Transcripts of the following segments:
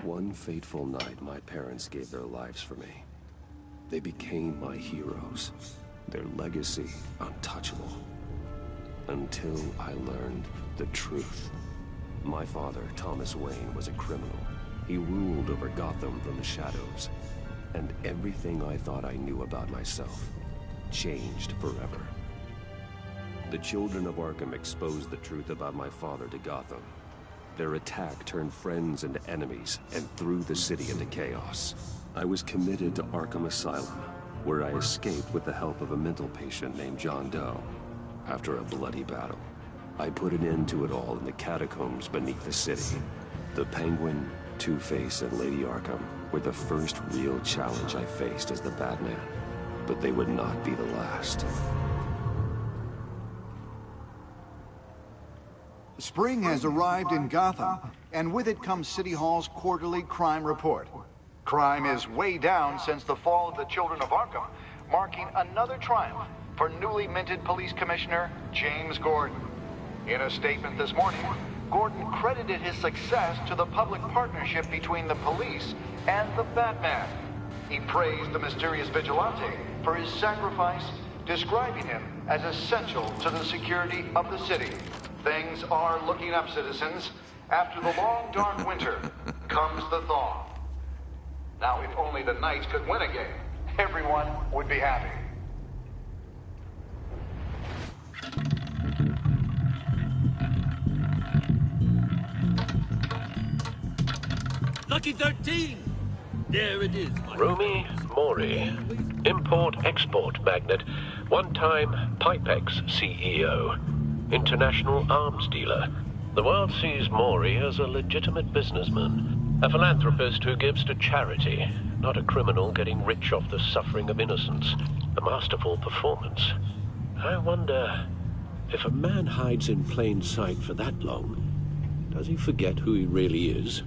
One fateful night, my parents gave their lives for me. They became my heroes, their legacy untouchable. Until I learned the truth. My father, Thomas Wayne, was a criminal. He ruled over Gotham from the shadows. And everything I thought I knew about myself changed forever. The children of Arkham exposed the truth about my father to Gotham. Their attack turned friends into enemies and threw the city into chaos. I was committed to Arkham Asylum, where I escaped with the help of a mental patient named John Doe. After a bloody battle, I put an end to it all in the catacombs beneath the city. The Penguin, Two-Face, and Lady Arkham were the first real challenge I faced as the Batman, but they would not be the last. Spring has arrived in Gotham, and with it comes City Hall's quarterly crime report. Crime is way down since the fall of the Children of Arkham, marking another triumph for newly minted Police Commissioner James Gordon. In a statement this morning, Gordon credited his success to the public partnership between the police and the Batman. He praised the mysterious vigilante for his sacrifice, describing him as essential to the security of the city. Things are looking up, citizens. After the long, dark winter comes the thaw. Now, if only the Knights could win again, everyone would be happy. Lucky 13! There it is, my Rumi Mori, import-export magnate, one-time Pipex CEO, international arms dealer. The world sees Mori as a legitimate businessman, a philanthropist who gives to charity, not a criminal getting rich off the suffering of innocence. A masterful performance. I wonder, if a man hides in plain sight for that long, does he forget who he really is?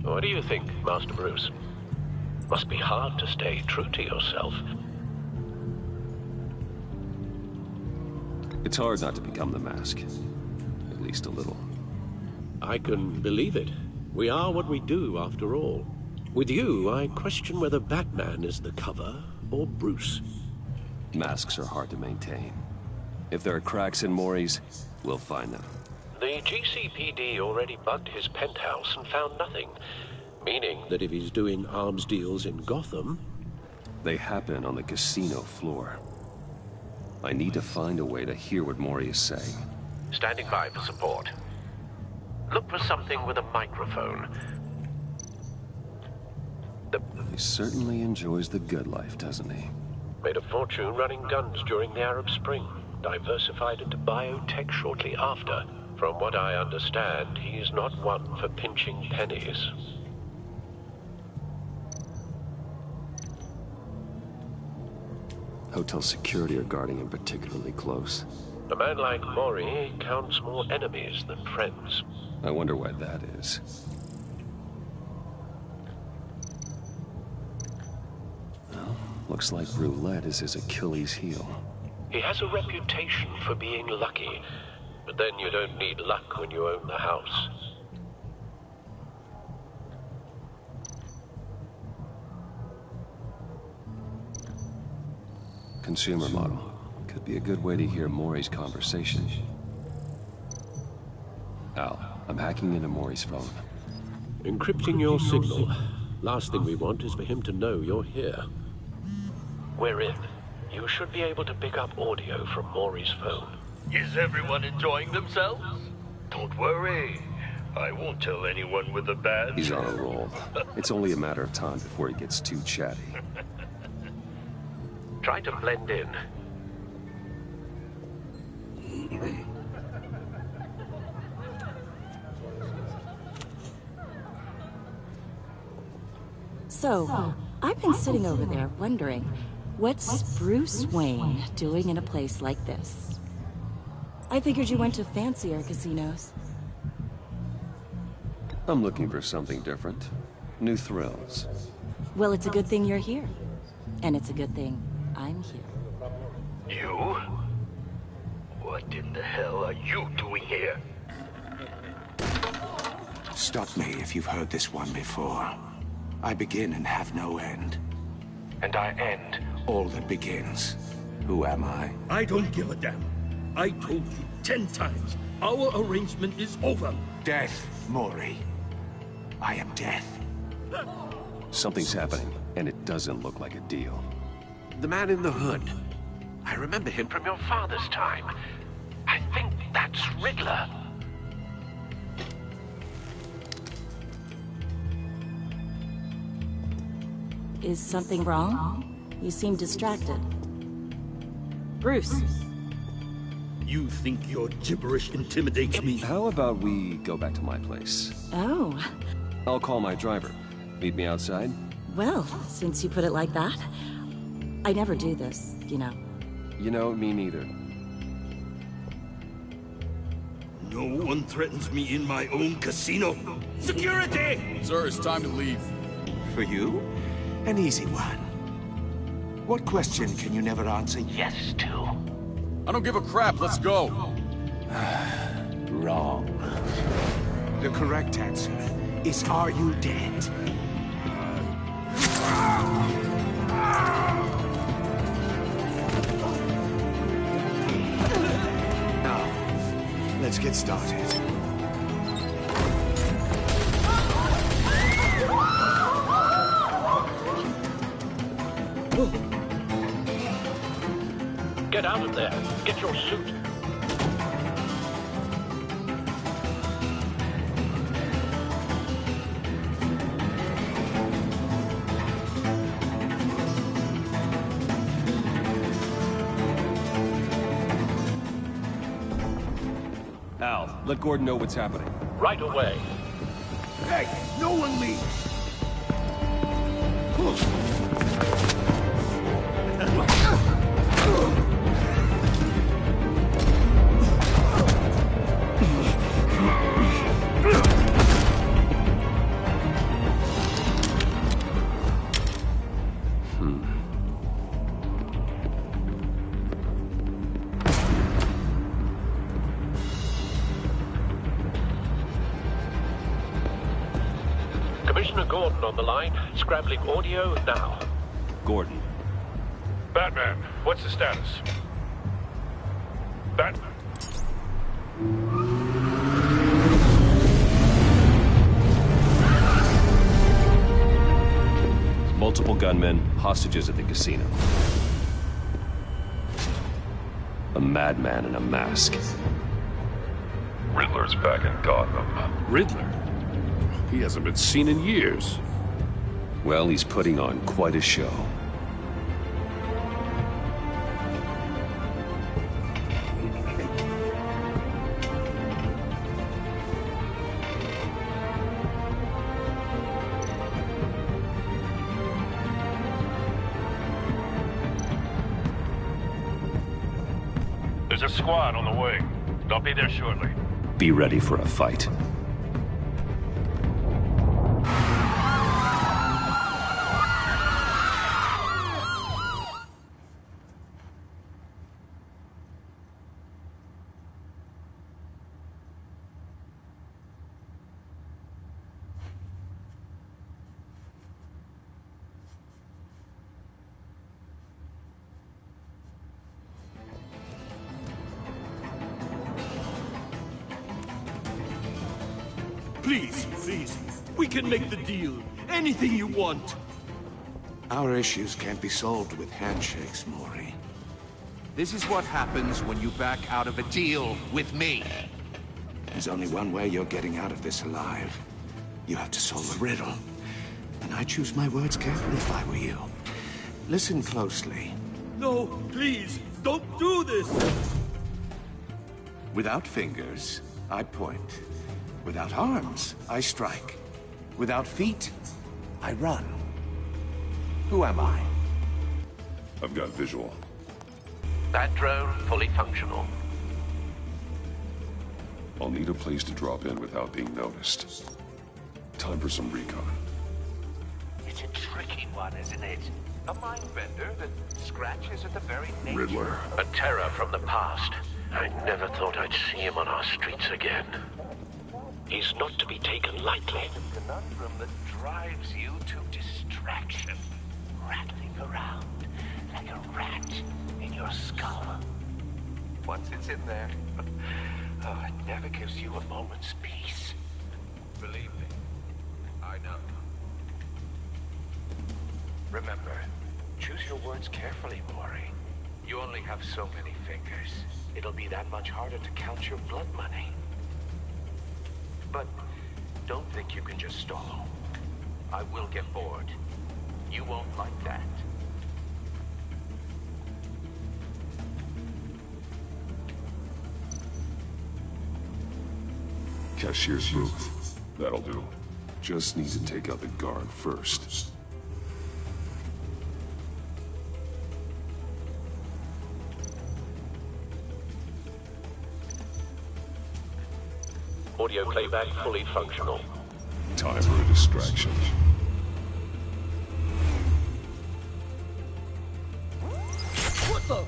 What do you think, Master Bruce? Must be hard to stay true to yourself. It's hard not to become the Mask. At least a little. I can believe it. We are what we do, after all. With you, I question whether Batman is the cover, or Bruce. Masks are hard to maintain. If there are cracks in Mori's, we'll find them. The GCPD already bugged his penthouse and found nothing. Meaning that if he's doing arms deals in Gotham... They happen on the casino floor. I need to find a way to hear what Mori is saying. Standing by for support. Look for something with a microphone. He certainly enjoys the good life, doesn't he? Made a fortune running guns during the Arab Spring. Diversified into biotech shortly after. From what I understand, he's not one for pinching pennies. Hotel security are guarding him particularly close. A man like Mori counts more enemies than friends. I wonder why that is. Well, looks like roulette is his Achilles heel. He has a reputation for being lucky, but then you don't need luck when you own the house. Consumer model. Could be a good way to hear Mori's conversation. Al, I'm hacking into Mori's phone. Encrypting your signal. Last thing we want is for him to know you're here. We're in. You should be able to pick up audio from Mori's phone. Is everyone enjoying themselves? Don't worry. I won't tell anyone with a badge. He's on a roll. It's only a matter of time before he gets too chatty. Try to blend in. So, I've been sitting over there wondering, what's Bruce Wayne doing in a place like this? I figured you went to fancier casinos. I'm looking for something different. New thrills. Well, it's a good thing you're here. And it's a good thing I'm here. You? What in the hell are you doing here? Stop me if you've heard this one before. I begin and have no end. And I end all that begins. Who am I? I don't give a damn. I told you 10 times. Our arrangement is over. Death, Mori. I am death. Something's happening, and it doesn't look like a deal. The man in the hood. I remember him from your father's time. I think that's Riddler. Is something wrong? You seem distracted. Bruce. You think your gibberish intimidates me? How about we go back to my place? Oh. I'll call my driver. Meet me outside? Well, since you put it like that, I never do this, you know. You know, me neither. No one threatens me in my own casino. Security! Sir, it's time to leave. For you? An easy one. What question can you never answer yes to? I don't give a crap, let's go. Wrong. The correct answer is, are you dead? Now, let's get started. Get out of there. Get your suit. Al, let Gordon know what's happening. Right away. Hey, no one leaves! Commissioner Gordon on the line. Scrambling audio now. Gordon. Batman, what's the status? Multiple gunmen, hostages at the casino. A madman in a mask. Riddler's back in Gotham. Riddler? He hasn't been seen in years. Well, he's putting on quite a show. There's a squad on the way. They'll be there shortly. Be ready for a fight. Please, please. We can make the deal. Anything you want. Our issues can't be solved with handshakes, Mori. This is what happens when you back out of a deal with me. There's only one way you're getting out of this alive. You have to solve a riddle. And I choose my words carefully if I were you. Listen closely. No, please, don't do this! Without fingers, I point. Without arms, I strike. Without feet, I run. Who am I? I've got visual. That drone fully functional. I'll need a place to drop in without being noticed. Time for some recon. It's a tricky one, isn't it? A mind bender that scratches at the very nature. Riddler. A terror from the past. I never thought I'd see him on our streets again. He's not to be taken lightly. The conundrum that drives you to distraction. Rattling around like a rat in your skull. Once it's in there, oh, it never gives you a moment's peace. Believe me, I know. Remember, choose your words carefully, Mori. You only have so many fingers. It'll be that much harder to count your blood money. But don't think you can just stall. I will get bored. You won't like that. Cashier's booth. That'll do. Just need to take out the guard first. Audio playback fully functional. Time for a distraction. What the?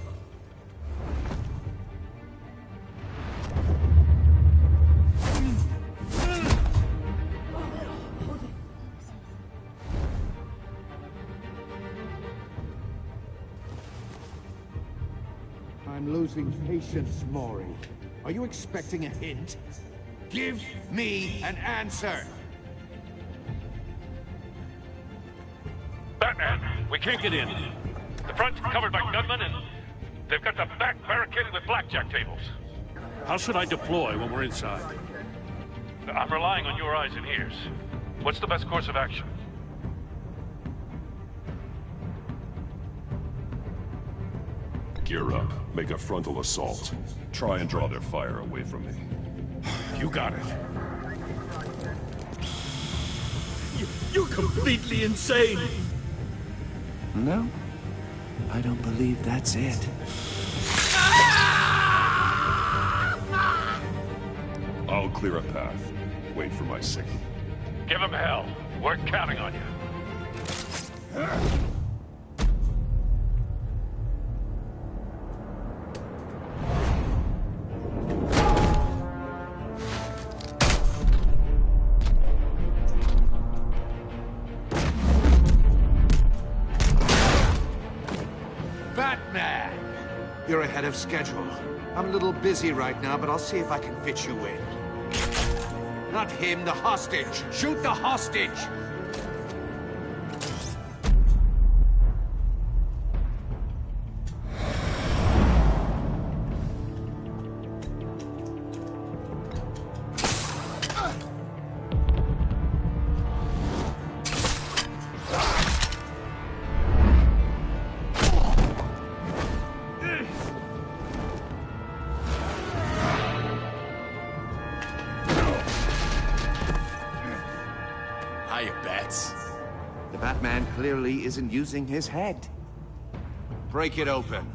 I'm losing patience, Mori. Are you expecting a hint? Give me an answer! Batman, we can't get in. The front's covered by gunmen, and they've got the back barricaded with blackjack tables. How should I deploy when we're inside? I'm relying on your eyes and ears. What's the best course of action? Gear up. Make a frontal assault. Try and draw their fire away from me. You got it. You're completely insane! No, I don't believe that's it. I'll clear a path. Wait for my signal. Give him hell. We're counting on you. Batman! You're ahead of schedule. I'm a little busy right now, but I'll see if I can fit you in. Not him, the hostage! Shoot the hostage! The Batman clearly isn't using his head. Break it open.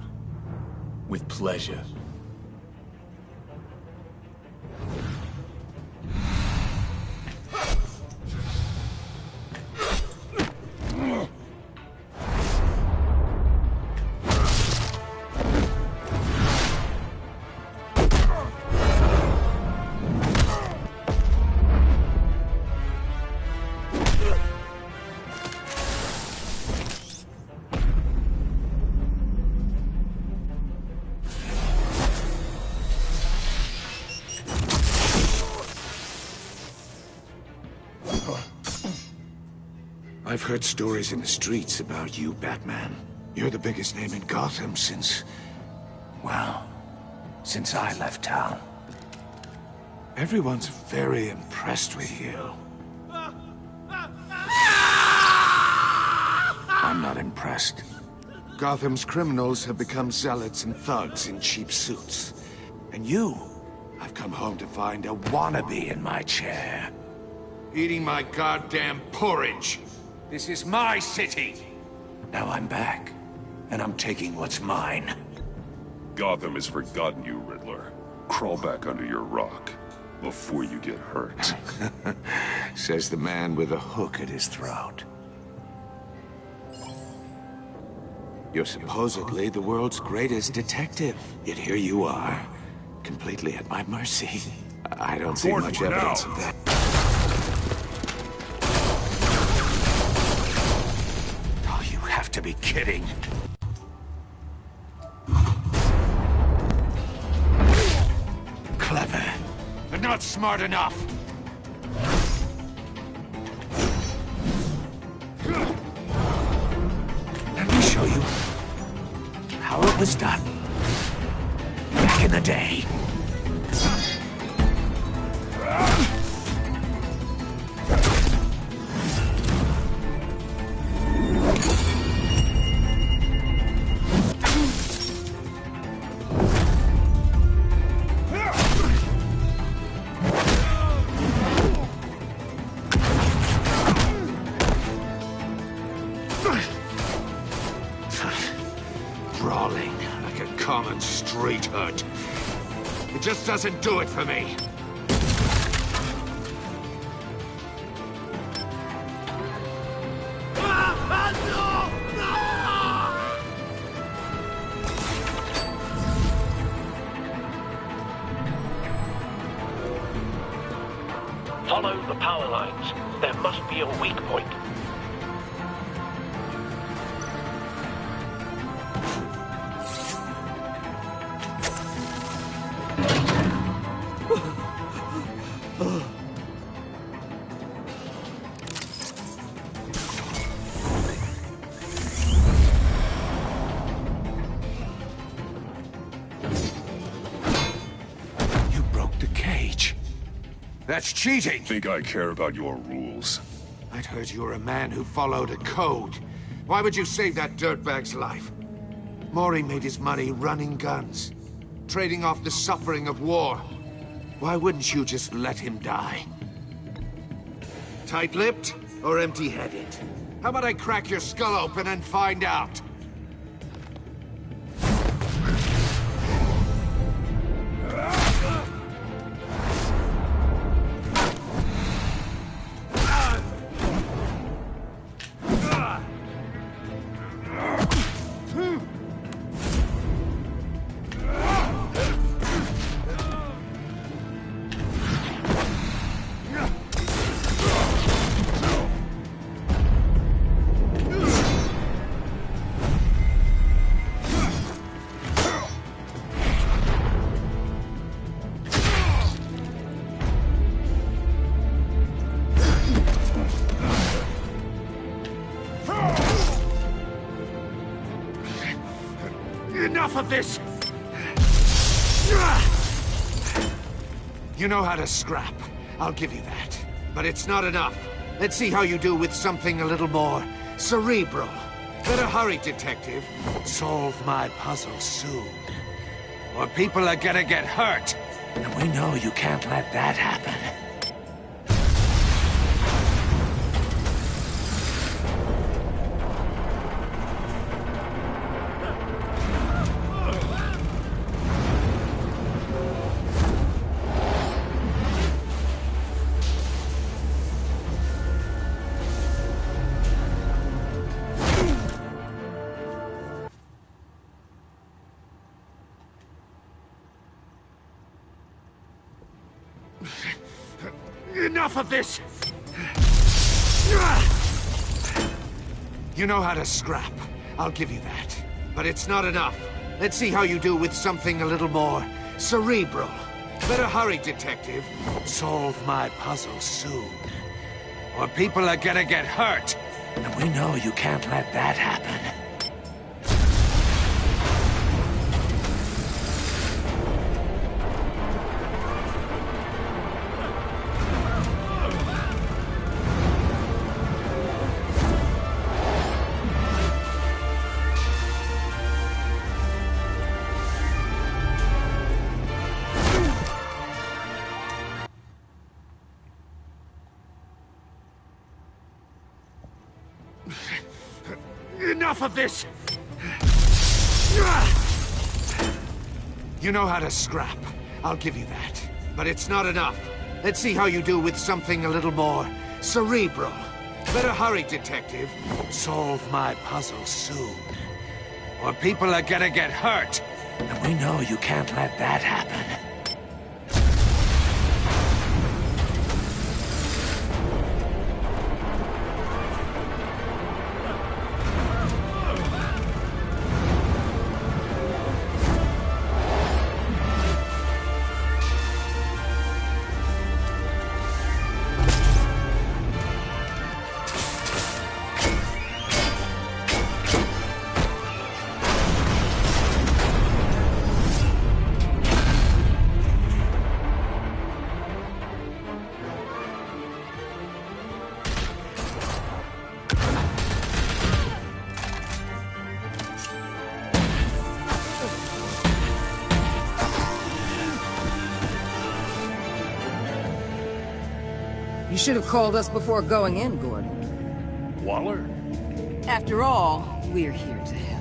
With pleasure. I've heard stories in the streets about you, Batman. You're the biggest name in Gotham since... well, since I left town. Everyone's very impressed with you. I'm not impressed. Gotham's criminals have become zealots and thugs in cheap suits. And you, I've come home to find a wannabe in my chair. Eating my goddamn porridge. This is my city. Now I'm back, and I'm taking what's mine. Gotham has forgotten you, Riddler. Crawl back under your rock before you get hurt. Says the man with a hook at his throat. You're supposedly the world's greatest detective, yet here you are, completely at my mercy. I don't see much evidence of that. Oh, you have to be kidding. Clever, but not smart enough. Let me show you how it was done back in the day. Brawling like a common street hood. It just doesn't do it for me. Follow the power lines. There must be a weak point. You broke the cage. That's cheating! Think I care about your rules? I'd heard you were a man who followed a code. Why would you save that dirtbag's life? Mori made his money running guns, trading off the suffering of war. Why wouldn't you just let him die? Tight-lipped or empty-headed? How about I crack your skull open and find out? Enough of this! You know how to scrap. I'll give you that. But it's not enough. Let's see how you do with something a little more cerebral. Better hurry, detective. Solve my puzzle soon. Or people are gonna get hurt. And we know you can't let that happen. Enough of this! You know how to scrap. I'll give you that. But it's not enough. Let's see how you do with something a little more cerebral. Better hurry, detective. Solve my puzzle soon. Or people are gonna get hurt. And we know you can't let that happen. Enough of this! You know how to scrap. I'll give you that. But it's not enough. Let's see how you do with something a little more cerebral. Better hurry, detective. Solve my puzzle soon. Or people are gonna get hurt. And we know you can't let that happen. should have called us before going in, Gordon. Waller? After all, we're here to help.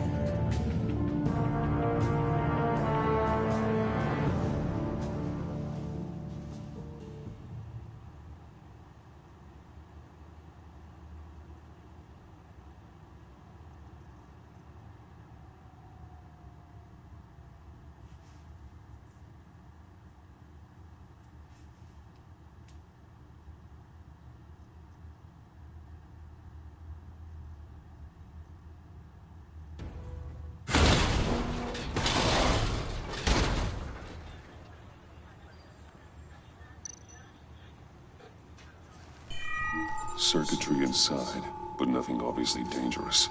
Circuitry inside, but nothing obviously dangerous.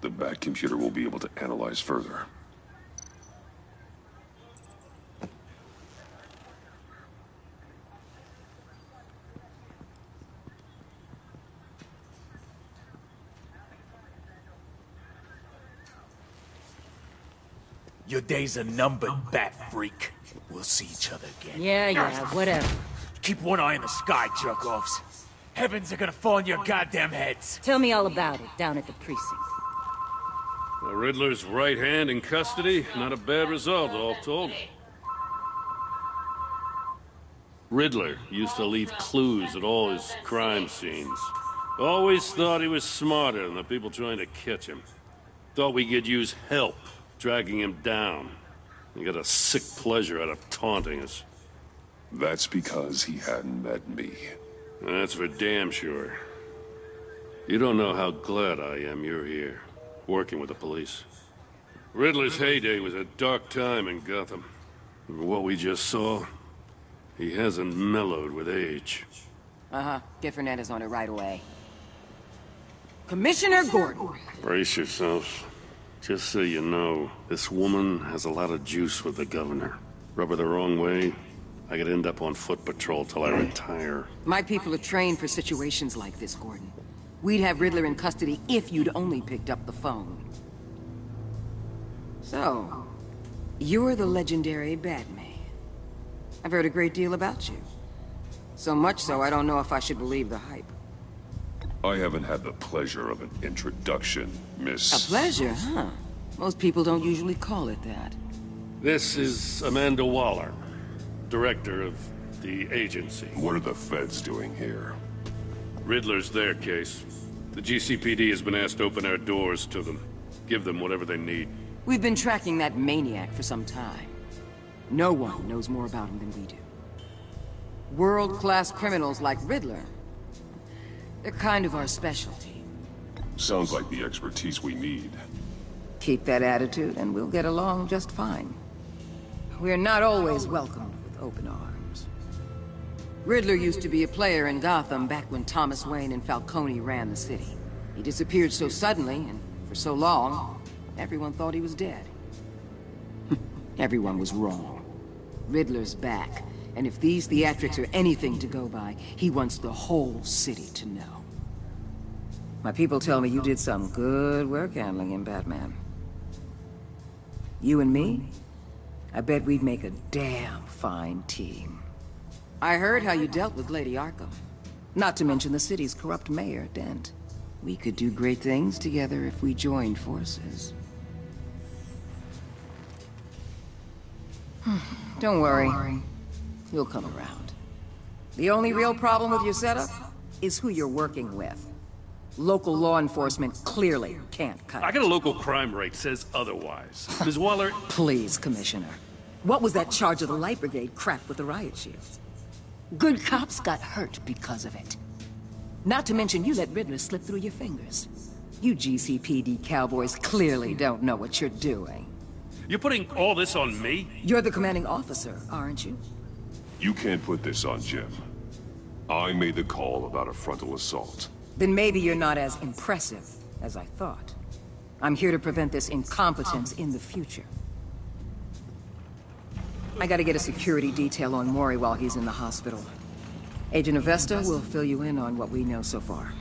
The back computer will be able to analyze further. Your days are numbered, bat freak. We'll see each other again. Yeah, whatever. Keep one eye in the sky, jerk-offs. Heavens are gonna fall on your goddamn heads. Tell me all about it, down at the precinct. The Riddler's right hand in custody. Not a bad result, all told. Riddler used to leave clues at all his crime scenes. Always thought he was smarter than the people trying to catch him. Thought we could use help dragging him down. He got a sick pleasure out of taunting us. That's because he hadn't met me. That's for damn sure. You don't know how glad I am you're here, working with the police. Riddler's heyday was a dark time in Gotham. What we just saw, he hasn't mellowed with age. Uh-huh. Get Fernandez on it right away. Commissioner Gordon. Brace yourselves. Just so you know, this woman has a lot of juice with the governor. Rub her the wrong way, I could end up on foot patrol till I retire. My people are trained for situations like this, Gordon. We'd have Riddler in custody if you'd only picked up the phone. So, you're the legendary Batman. I've heard a great deal about you. So much so, I don't know if I should believe the hype. I haven't had the pleasure of an introduction, Miss... A pleasure, huh? Most people don't usually call it that. This is Amanda Waller, director of the agency. What are the feds doing here? Riddler's their case. The GCPD has been asked to open our doors to them. Give them whatever they need. We've been tracking that maniac for some time. No one knows more about him than we do. World-class criminals like Riddler. They're kind of our specialty. Sounds like the expertise we need. Keep that attitude and we'll get along just fine. We're not always welcomed with open arms. Riddler used to be a player in Gotham back when Thomas Wayne and Falcone ran the city. He disappeared so suddenly and for so long, everyone thought he was dead. Everyone was wrong. Riddler's back, and if these theatrics are anything to go by, he wants the whole city to know. My people tell me you did some good work handling him, Batman. You and me? I bet we'd make a damn fine team. I heard how you dealt with Lady Arkham. Not to mention the city's corrupt mayor, Dent. We could do great things together if we joined forces. Don't worry. You'll come around. The only real problem with your setup is who you're working with. Local law enforcement clearly can't cut it. I got a local crime rate says otherwise. Ms. Waller... Please, Commissioner. What was that charge of the Light Brigade crap with the riot shields? Good cops got hurt because of it. Not to mention you let Riddler slip through your fingers. You GCPD cowboys clearly don't know what you're doing. You're putting all this on me? You're the commanding officer, aren't you? You can't put this on Jim. I made the call about a frontal assault. Then maybe you're not as impressive as I thought. I'm here to prevent this incompetence in the future. I gotta get a security detail on Mori while he's in the hospital. Agent Avesta will fill you in on what we know so far,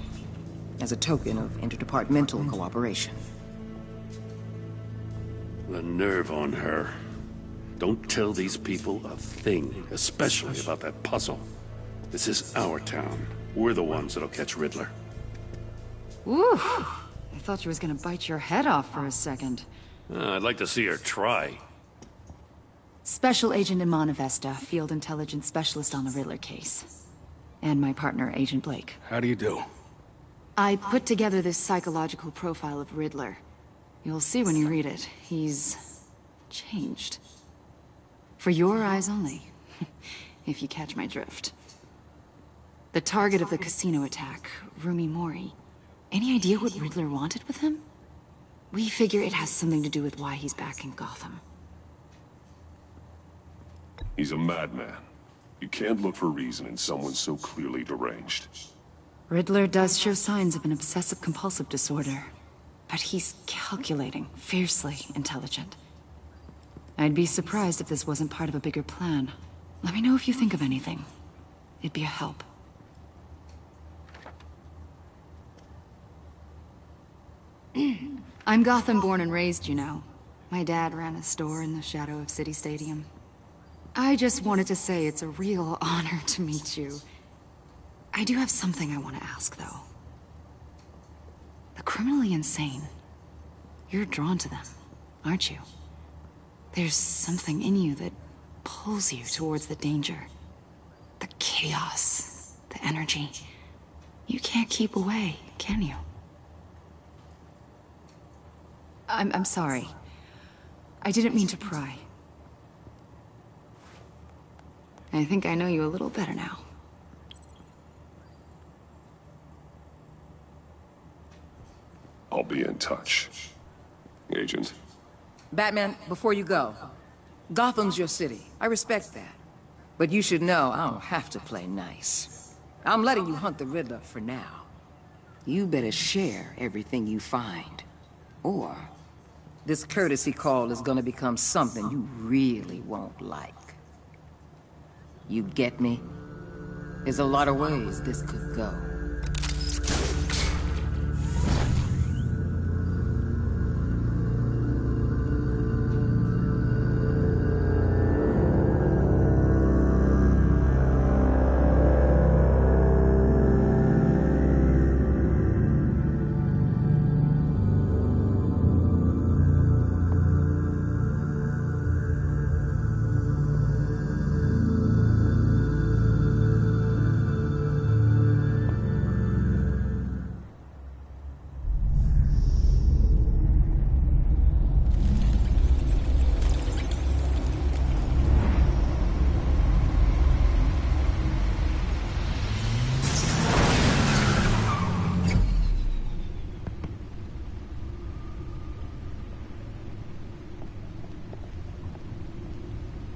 as a token of interdepartmental cooperation. The nerve on her. Don't tell these people a thing, especially about that puzzle. This is our town. We're the ones that'll catch Riddler. Ooh, I thought she was gonna bite your head off for a second. I'd like to see her try. Special Agent Iman Avesta, Field Intelligence Specialist on the Riddler case. And my partner, Agent Blake. How do you do? I put together this psychological profile of Riddler. You'll see when you read it. He's changed. For your eyes only, if you catch my drift. The target of the casino attack, Rumi Mori. Any idea what Riddler wanted with him? We figure it has something to do with why he's back in Gotham. He's a madman. You can't look for reason in someone so clearly deranged. Riddler does show signs of an obsessive-compulsive disorder. But he's calculating, fiercely intelligent. I'd be surprised if this wasn't part of a bigger plan. Let me know if you think of anything. It'd be a help. I'm Gotham born and raised, you know. My dad ran a store in the shadow of City Stadium. I just wanted to say it's a real honor to meet you. I do have something I want to ask, though. The criminally insane. You're drawn to them, aren't you? There's something in you that pulls you towards the danger. The chaos, the energy. You can't keep away, can you? I'm sorry. I didn't mean to pry. I think I know you a little better now. I'll be in touch. Agent. Batman, before you go, Gotham's your city. I respect that. But you should know I don't have to play nice. I'm letting you hunt the Riddler for now. You better share everything you find. Or this courtesy call is gonna become something you really won't like. You get me? There's a lot of ways this could go.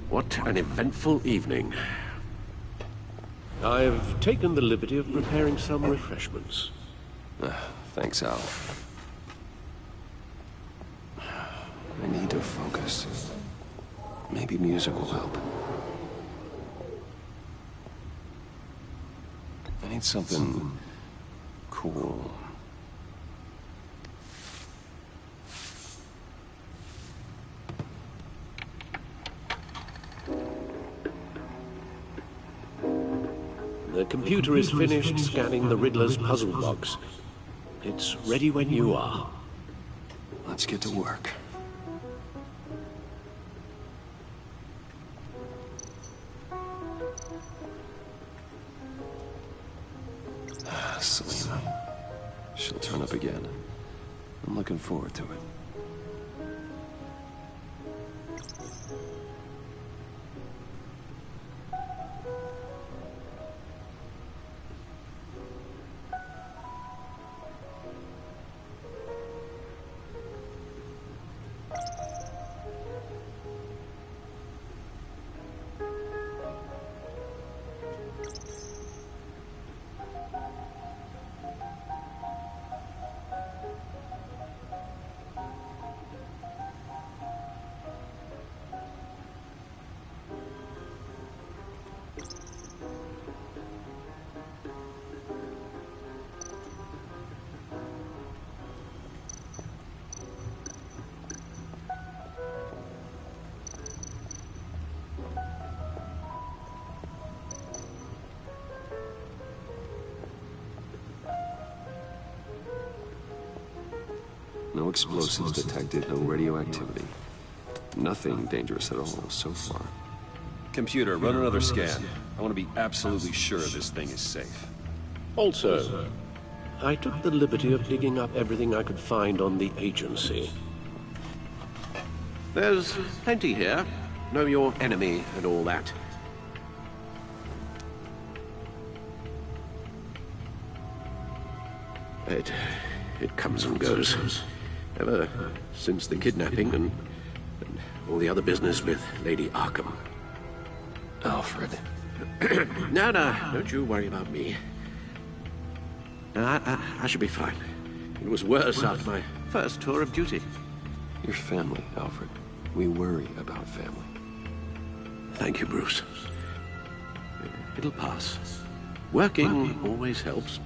What an eventful evening. I've taken the liberty of preparing some refreshments. Thanks, Al. I need to focus. Maybe music will help. I need something cool. The computer is finished scanning the Riddler's puzzle box. It's ready when you are. Let's get to work. Selena. She'll turn up again. I'm looking forward to it. No explosives detected, no radioactivity. Nothing dangerous at all so far. Computer, run another scan. I want to be absolutely sure this thing is safe. Also, I took the liberty of digging up everything I could find on the agency. There's plenty here. Know your enemy and all that. It comes and goes. Ever since the kidnapping and all the other business with Lady Arkham. Alfred. No, don't you worry about me. I should be fine. It was worse after my first tour of duty. Your family, Alfred. We worry about family. Thank you, Bruce. It'll pass. Working always helps.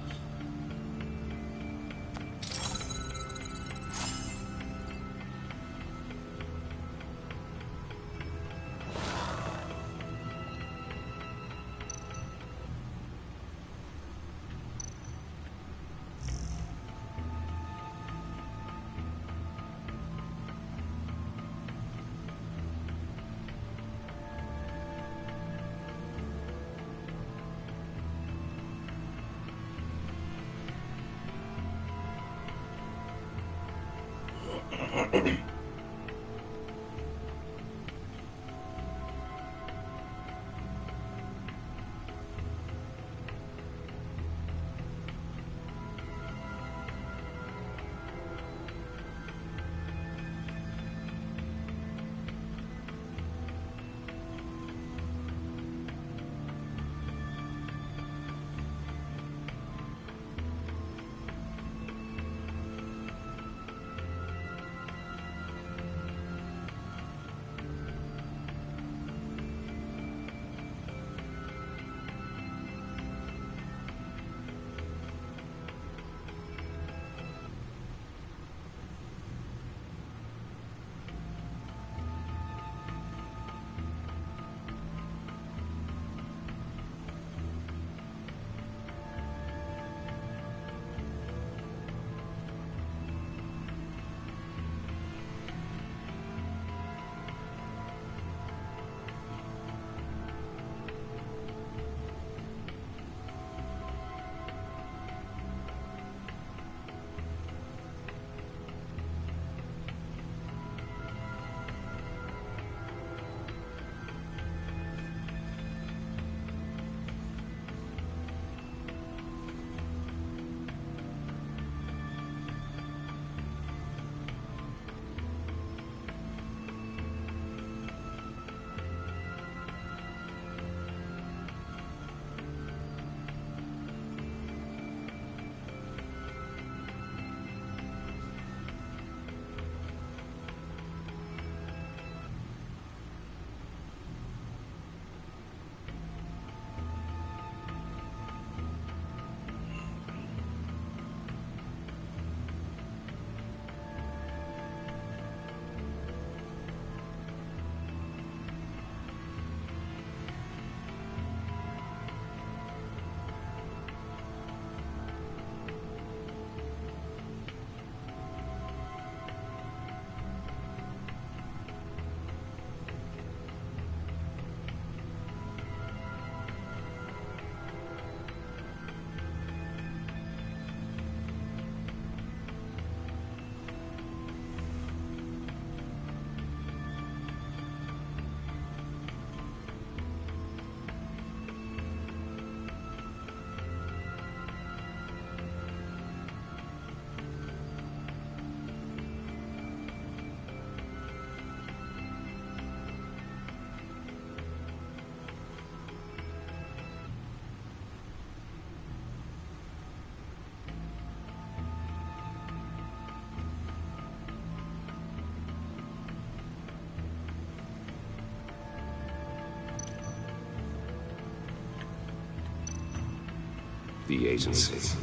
The agency.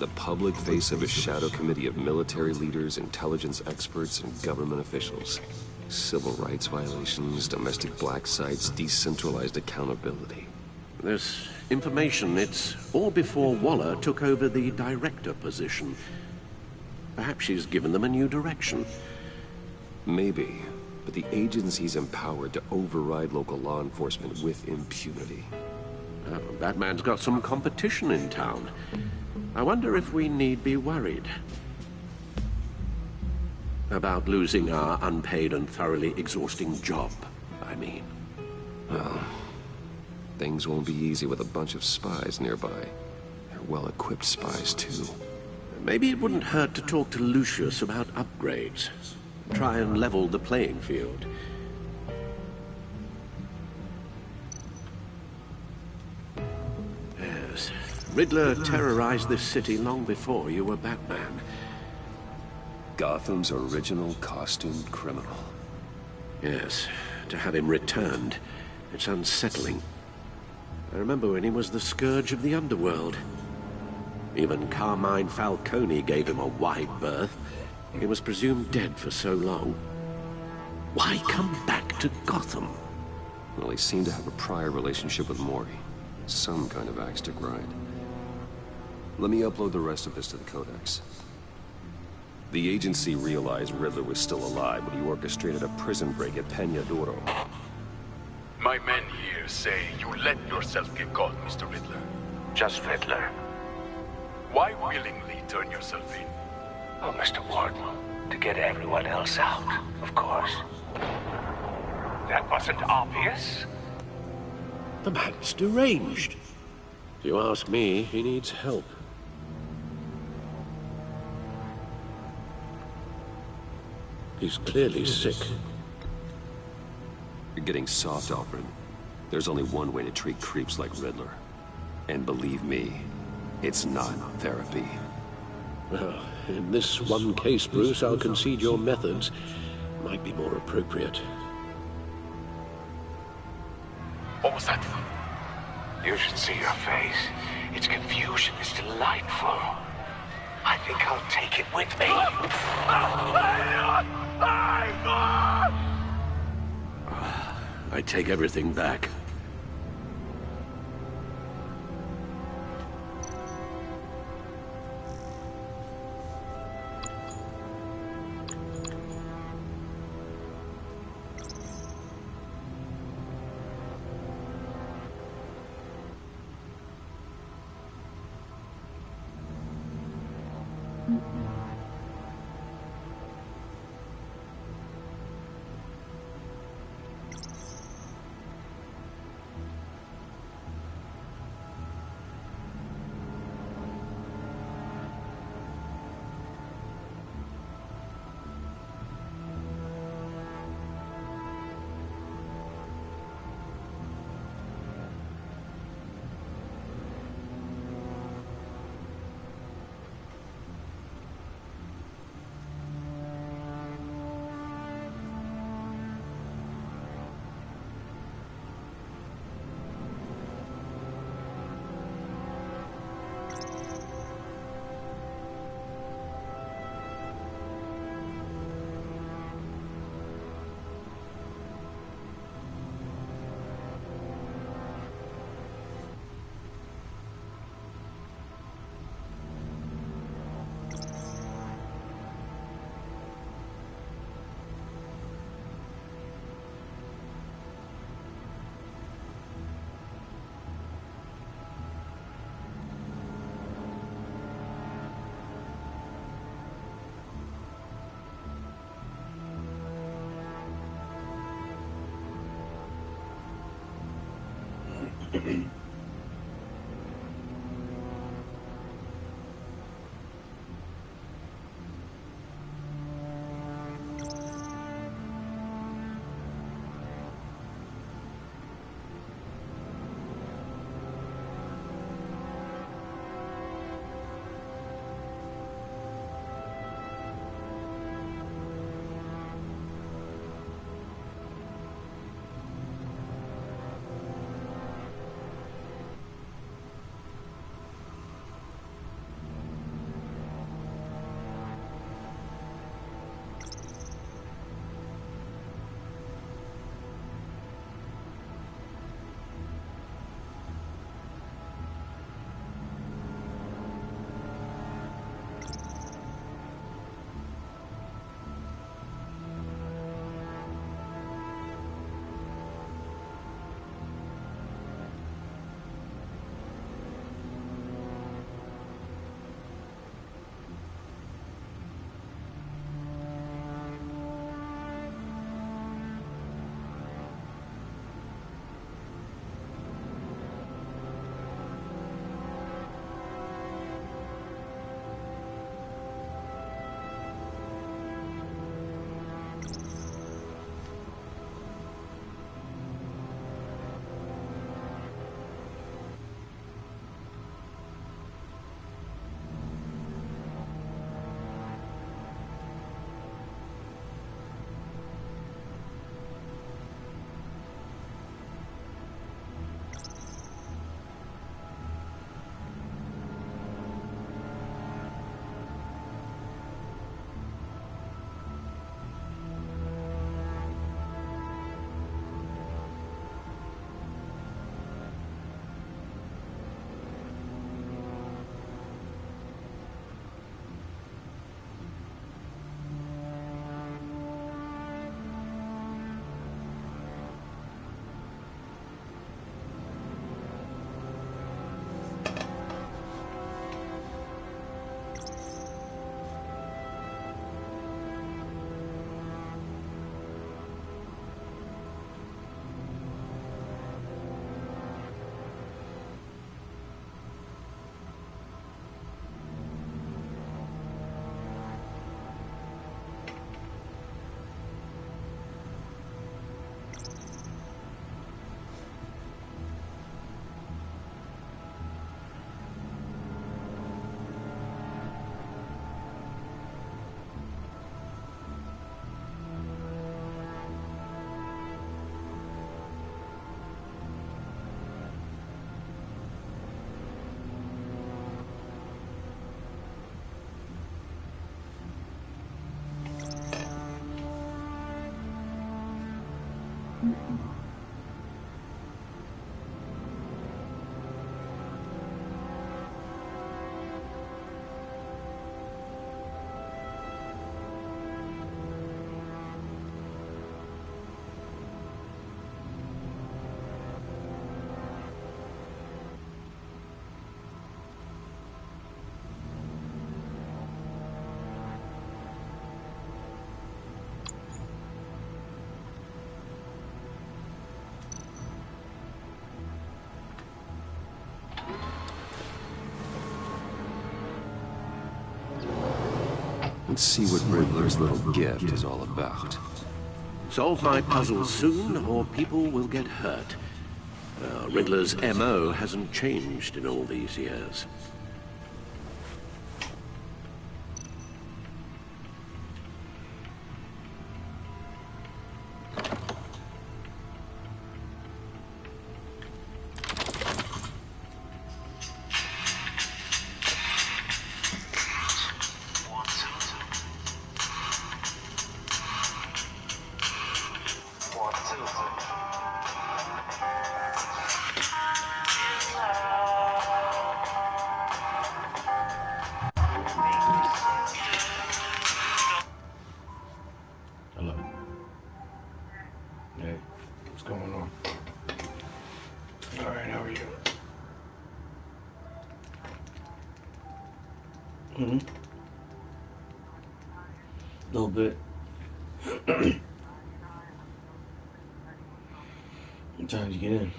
The public face of a shadow committee of military leaders, intelligence experts, and government officials. Civil rights violations, domestic black sites, decentralized accountability. This information, it's all before Waller took over the director position. Perhaps she's given them a new direction. Maybe, but the agency's empowered to override local law enforcement with impunity. Oh, Batman's got some competition in town. I wonder if we need be worried about losing our unpaid and thoroughly exhausting job, I mean. Well, things won't be easy with a bunch of spies nearby. They're well-equipped spies, too. Maybe it wouldn't hurt to talk to Lucius about upgrades. Try and level the playing field. Yes, Riddler terrorized this city long before you were Batman. Gotham's original costumed criminal. Yes, to have him returned, it's unsettling. I remember when he was the scourge of the underworld. Even Carmine Falcone gave him a wide berth. He was presumed dead for so long. Why come back to Gotham? Well, he seemed to have a prior relationship with Mori. Some kind of axe to grind. Let me upload the rest of this to the Codex. The agency realized Riddler was still alive when he orchestrated a prison break at Peña Duro. My men here say you let yourself get caught, Mr. Riddler. Just Riddler. Why willingly turn yourself in? Oh, Mr. Warden, to get everyone else out, of course. That wasn't obvious. The man's deranged. If you ask me, he needs help. He's clearly sick. You're getting soft, Alfred. There's only one way to treat creeps like Riddler. And believe me, it's not therapy. Well, in this one case, Bruce, I'll concede your methods might be more appropriate. What was that? You should see your face. Its confusion is delightful. I think I'll take it with me. I take everything back. Let's see what Riddler's little gift is all about. Solve my puzzles soon, or people will get hurt. Riddler's MO hasn't changed in all these years. Hello. Hey, what's going on? Alright, how are you? Mm-hmm. A little bit. What time did you get in?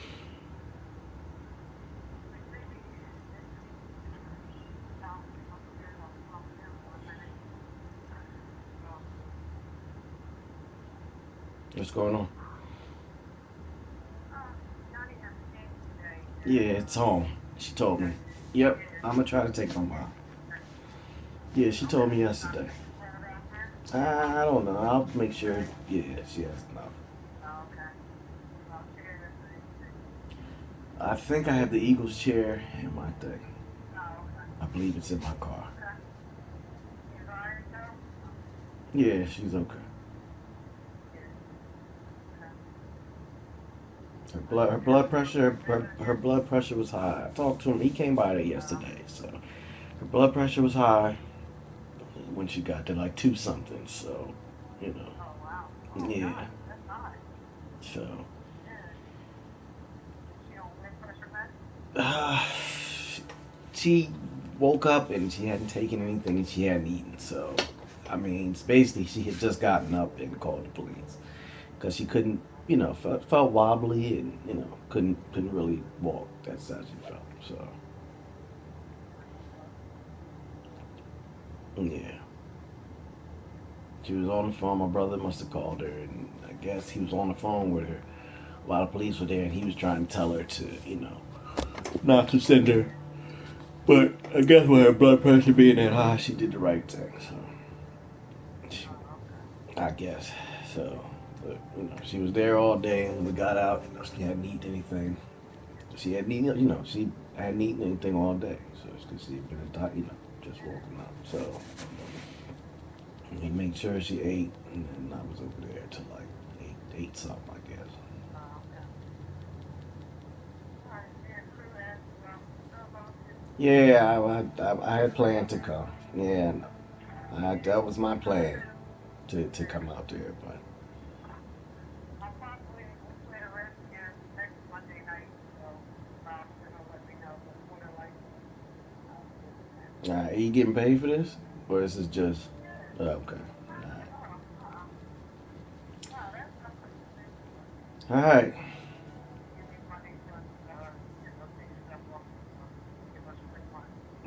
What's going on? Yeah, it's home. She told me. Yep, I'm gonna try to take home tomorrow. Yeah, she told me yesterday. I don't know. I'll make sure. Yeah, she has enough. I think I have the Eagles chair in my thing. I believe it's in my car. Yeah, she's okay. Her blood pressure was high. I talked to him. He came by there yesterday, so her blood pressure was high when she got to like 2 something. So, you know, yeah. So, uh, she woke up and she hadn't taken anything and she hadn't eaten. So, I mean, it's basically she had just gotten up and called the police because she couldn't, felt wobbly and couldn't really walk. That's how she felt. So, yeah. She was on the phone. My brother must have called her, and I guess he was on the phone with her while the police were there, and he was trying to tell her to, not to send her. But I guess with her blood pressure being that high, she did the right thing. So, I guess. So, but, she was there all day, and when we got out, she hadn't eaten anything. She hadn't eaten, she hadn't eaten anything all day. So, it's because she had been, just woken up. So, we made sure she ate, and then I was over there till like 8 something, I guess. Yeah, I had planned to come. Yeah, no. That was my plan to come out there, but. Are you getting paid for this? Or is this just. Okay. Alright.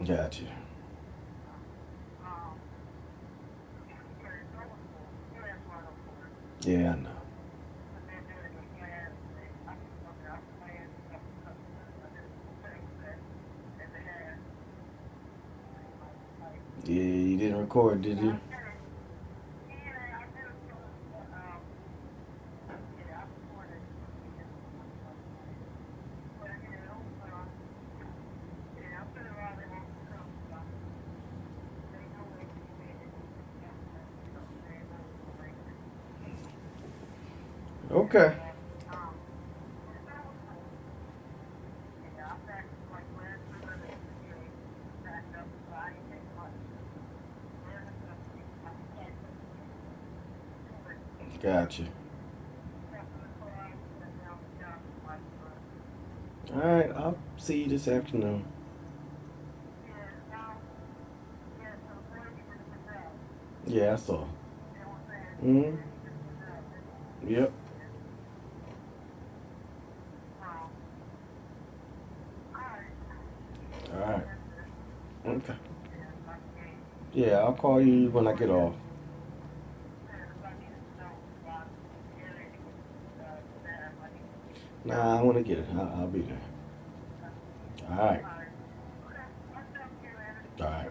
Gotcha. Yeah, I know. Yeah, you didn't record, did you? Okay. Gotcha. Alright, I'll see you this afternoon. Yeah, I saw. Mm-hmm. Yep. Alright. Okay. Yeah, I'll call you when I get off. Nah, I want to get it. I'll be there. All right. All right.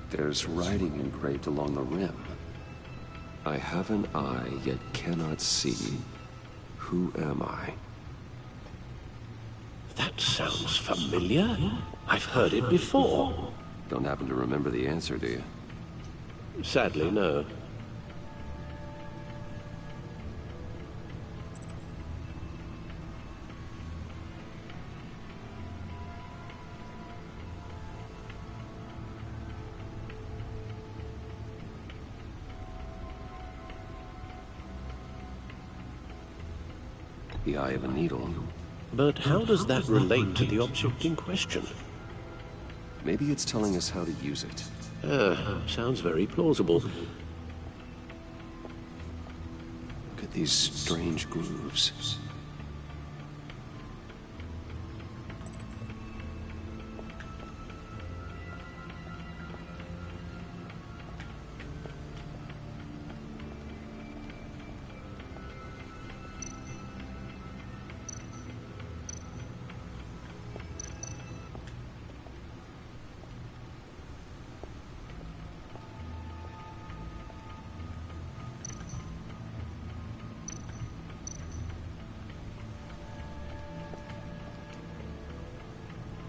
There's writing engraved along the rim. I have an eye, yet cannot see. Who am I? That sounds familiar. I've heard it before. Don't happen to remember the answer, do you? Sadly, no. The eye of a needle. But how does that relate to the object in question? Maybe it's telling us how to use it. Sounds very plausible. Look at these strange grooves.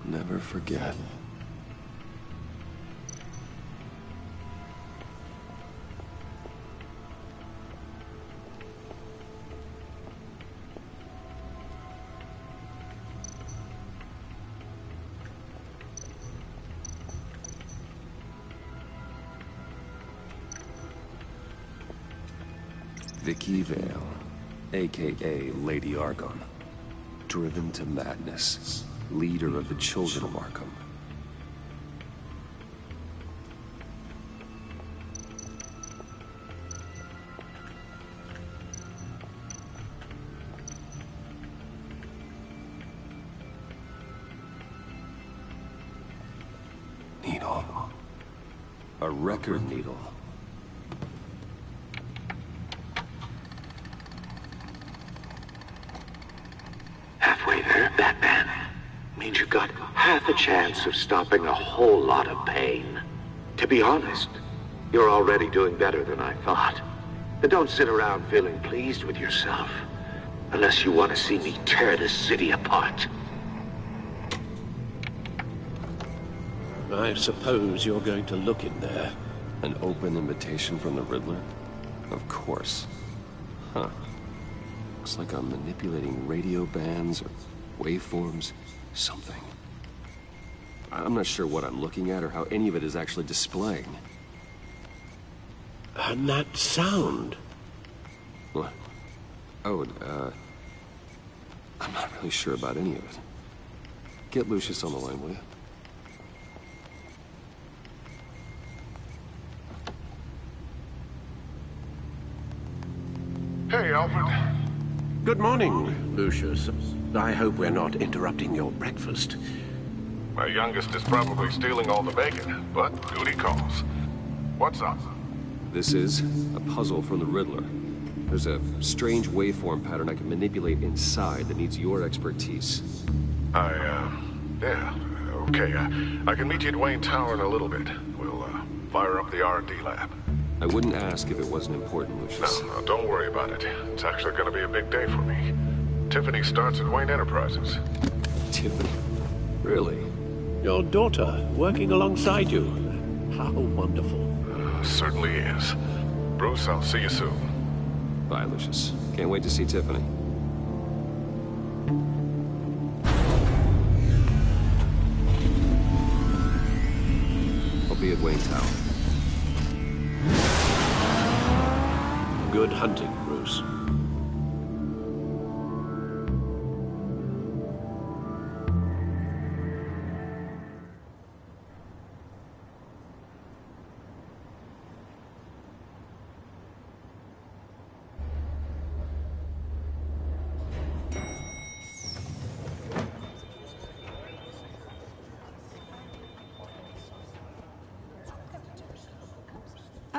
Never forget. Vicky Vale, aka Lady Arkham, driven to madness. Leader of the Children of Arkham. Needle. A record needle. Halfway there, Batman. Means you've got half a chance of stopping a whole lot of pain. To be honest, you're already doing better than I thought. But don't sit around feeling pleased with yourself. Unless you want to see me tear this city apart. I suppose you're going to look in there. An open invitation from the Riddler? Of course. Huh. Looks like I'm manipulating radio bands or waveforms. Something. I'm not sure what I'm looking at or how any of it is actually displaying. And that sound? What? Oh, I'm not really sure about any of it. Get Lucius on the line, will you? Hey, Alfred. Good morning, Lucius. I hope we're not interrupting your breakfast. My youngest is probably stealing all the bacon, but duty calls. What's up? This is a puzzle from the Riddler. There's a strange waveform pattern I can manipulate inside that needs your expertise. Yeah, okay. I can meet you at Wayne Tower in a little bit. We'll, fire up the R&D lab. I wouldn't ask if it wasn't important, Lucius. No, don't worry about it. It's actually gonna be a big day for me. Tiffany starts at Wayne Enterprises. Tiffany? Really? Your daughter, working alongside you. How wonderful. Certainly is. Bruce, I'll see you soon. Bye, Lucius. Can't wait to see Tiffany. be at Wayne Tower. Good hunting, Bruce.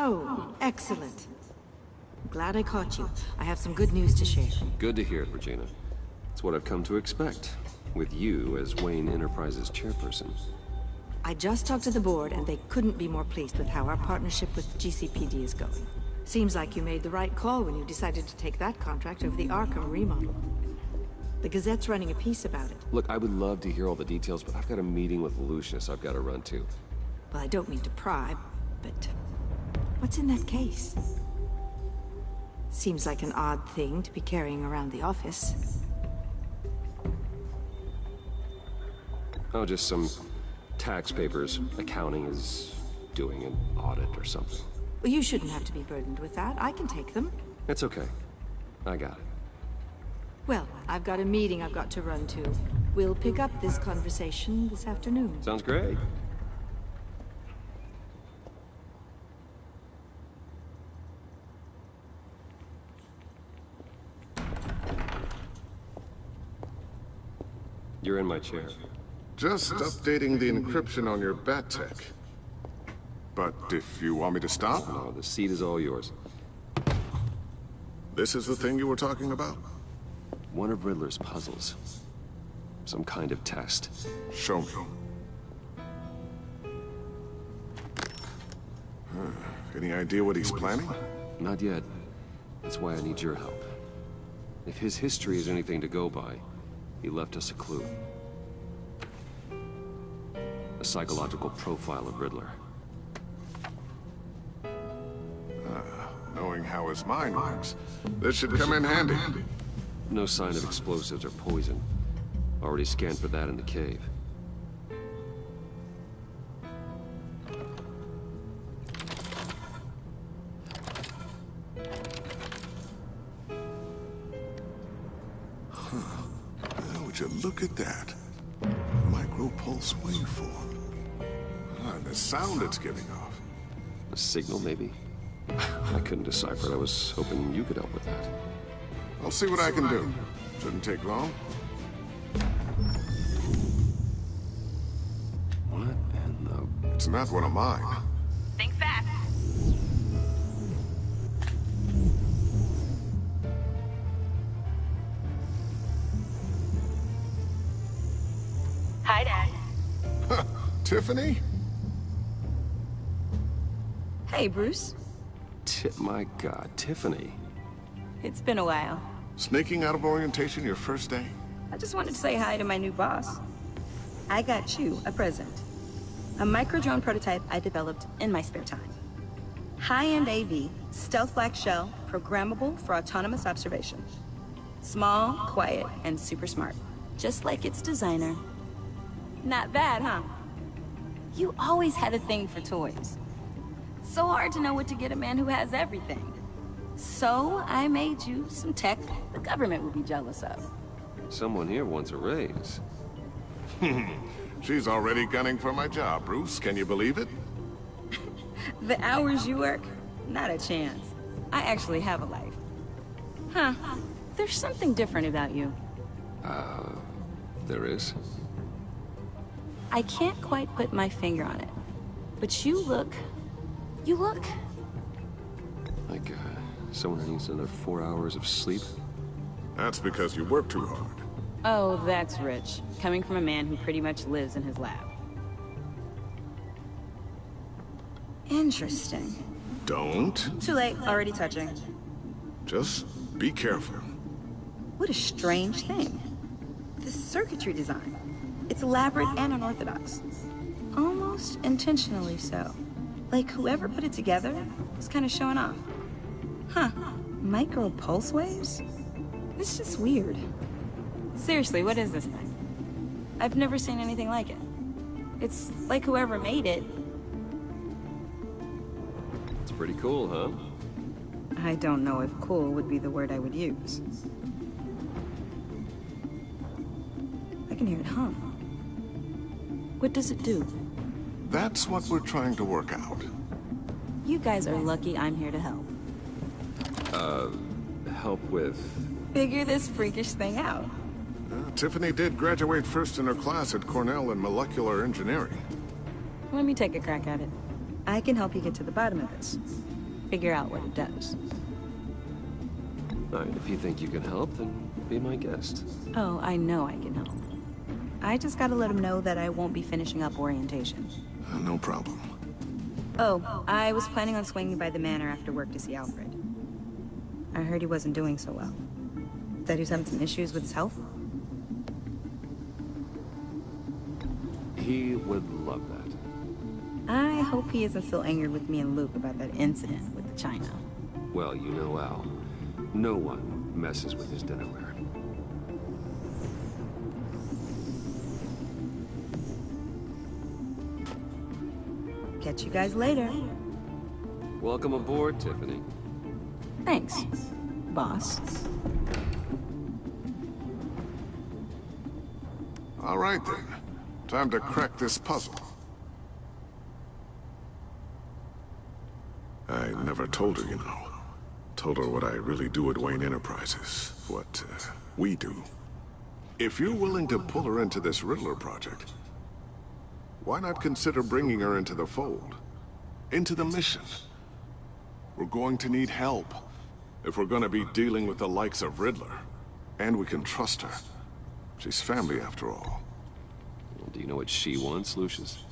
Oh, excellent. Glad I caught you. I have some good news to share. Good to hear it, Regina. It's what I've come to expect, with you as Wayne Enterprises chairperson. I just talked to the board, and they couldn't be more pleased with how our partnership with GCPD is going. Seems like you made the right call when you decided to take that contract over the Arkham remodel. The Gazette's running a piece about it. Look, I would love to hear all the details, but I've got a meeting with Lucius I've got to run to. Well, I don't mean to pry, but what's in that case? Seems like an odd thing to be carrying around the office. Oh, just some tax papers. Accounting is doing an audit or something. Well, you shouldn't have to be burdened with that. I can take them. It's okay. I got it. Well, I've got a meeting I've got to run to. We'll pick up this conversation this afternoon. Sounds great. You're in my chair. Just updating the encryption on your bat tech. But if you want me to stop? No, the seat is all yours. This is the thing you were talking about? One of Riddler's puzzles. Some kind of test. Show me. Any idea what he's planning? Not yet. That's why I need your help. If his history is anything to go by, he left us a clue. A psychological profile of Riddler. Knowing how his mind works, this should come in handy. No sign of explosives or poison. Already scanned for that in the cave. Would you look at that? Micro-pulse waveform. And the sound it's giving off. A signal, maybe? I couldn't decipher it. I was hoping you could help with that. I'll see what I can do. Shouldn't take long. What in the... It's not one of mine. Think fast. Hi, Dad. Tiffany? Hey, Bruce. My God, Tiffany. It's been a while. Sneaking out of orientation your first day? I just wanted to say hi to my new boss. I got you a present. A micro-drone prototype I developed in my spare time. High-end AV, stealth black shell, programmable for autonomous observation. Small, quiet, and super smart. Just like its designer. Not bad, huh? You always had a thing for toys. So hard to know what to get a man who has everything. So I made you some tech the government would be jealous of. Someone here wants a raise. She's already gunning for my job, Bruce. Can you believe it? The hours you work? Not a chance. I actually have a life. Huh. There's something different about you. There is? I can't quite put my finger on it. But you look... Like, someone who needs another 4 hours of sleep? That's because you work too hard. Oh, that's rich. Coming from a man who pretty much lives in his lab. Interesting. Don't. Too late. Already touching. Just be careful. What a strange thing. The circuitry design. It's elaborate and unorthodox. Almost intentionally so. Like whoever put it together was kind of showing off. Huh. Micro pulse waves? It's just weird. Seriously, what is this thing? I've never seen anything like it. It's like whoever made it It's pretty cool, huh? I don't know if cool would be the word I would use. I can hear it hum. What does it do? That's what we're trying to work out. You guys are lucky I'm here to help. Help with... Figure this freakish thing out. Tiffany did graduate first in her class at Cornell in molecular engineering. Let me take a crack at it. I can help you get to the bottom of this. Figure out what it does. Alright, if you think you can help, then be my guest. Oh, I know I can help. I just gotta let him know that I won't be finishing up orientation. No problem. Oh, I was planning on swinging by the manor after work to see Alfred. I heard he wasn't doing so well. That he was having some issues with his health. He would love that. I hope he isn't still angry with me and Luke about that incident with the China. Well, you know Al. No one messes with his dinnerware. Catch you guys later. Welcome aboard, Tiffany. Thanks, boss. All right, then. Time to crack this puzzle. I never told her, you know. Told her what I really do at Wayne Enterprises. What, we do. If you're willing to pull her into this Riddler project, why not consider bringing her into the fold? Into the mission? We're going to need help if we're gonna be dealing with the likes of Riddler. And we can trust her. She's family, after all. Well, do you know what she wants, Lucius?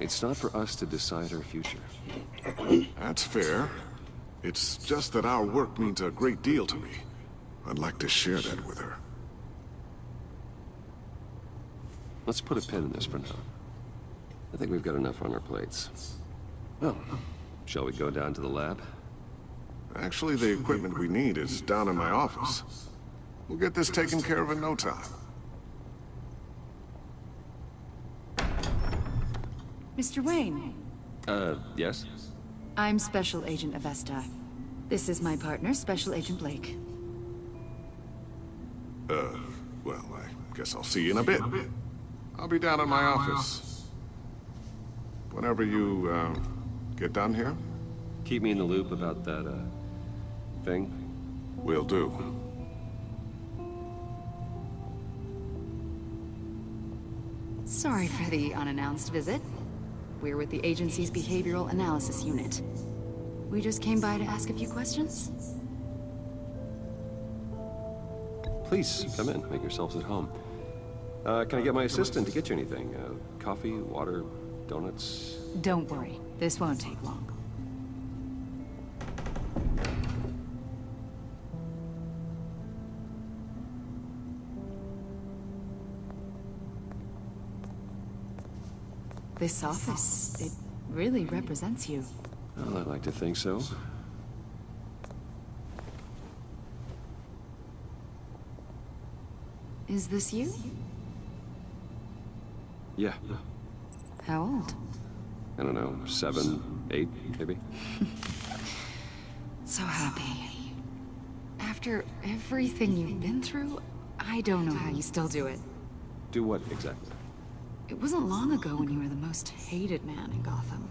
It's not for us to decide her future. That's fair. It's just that our work means a great deal to me. I'd like to share that with her. Let's put a pin in this for now. I think we've got enough on our plates. Well, shall we go down to the lab? Actually, the equipment we need is down in my office. We'll get this taken care of in no time. Mr. Wayne. Yes? I'm Special Agent Avesta. This is my partner, Special Agent Blake. Well, I guess I'll see you in a bit. I'll be down in my office. Whenever you, get done here? Keep me in the loop about that, thing? Will do. Sorry for the unannounced visit. We're with the agency's Behavioral Analysis Unit. We just came by to ask a few questions. Please, come in. Make yourselves at home. Can I get my assistant to get you anything? Coffee, water, donuts? Don't worry. This won't take long. This office, it really represents you. Well, I'd like to think so. Is this you? Yeah. How old? I don't know, 7, 8, maybe? So happy. After everything you've been through, I don't know how you still do it. Do what, exactly? It wasn't long ago when you were the most hated man in Gotham.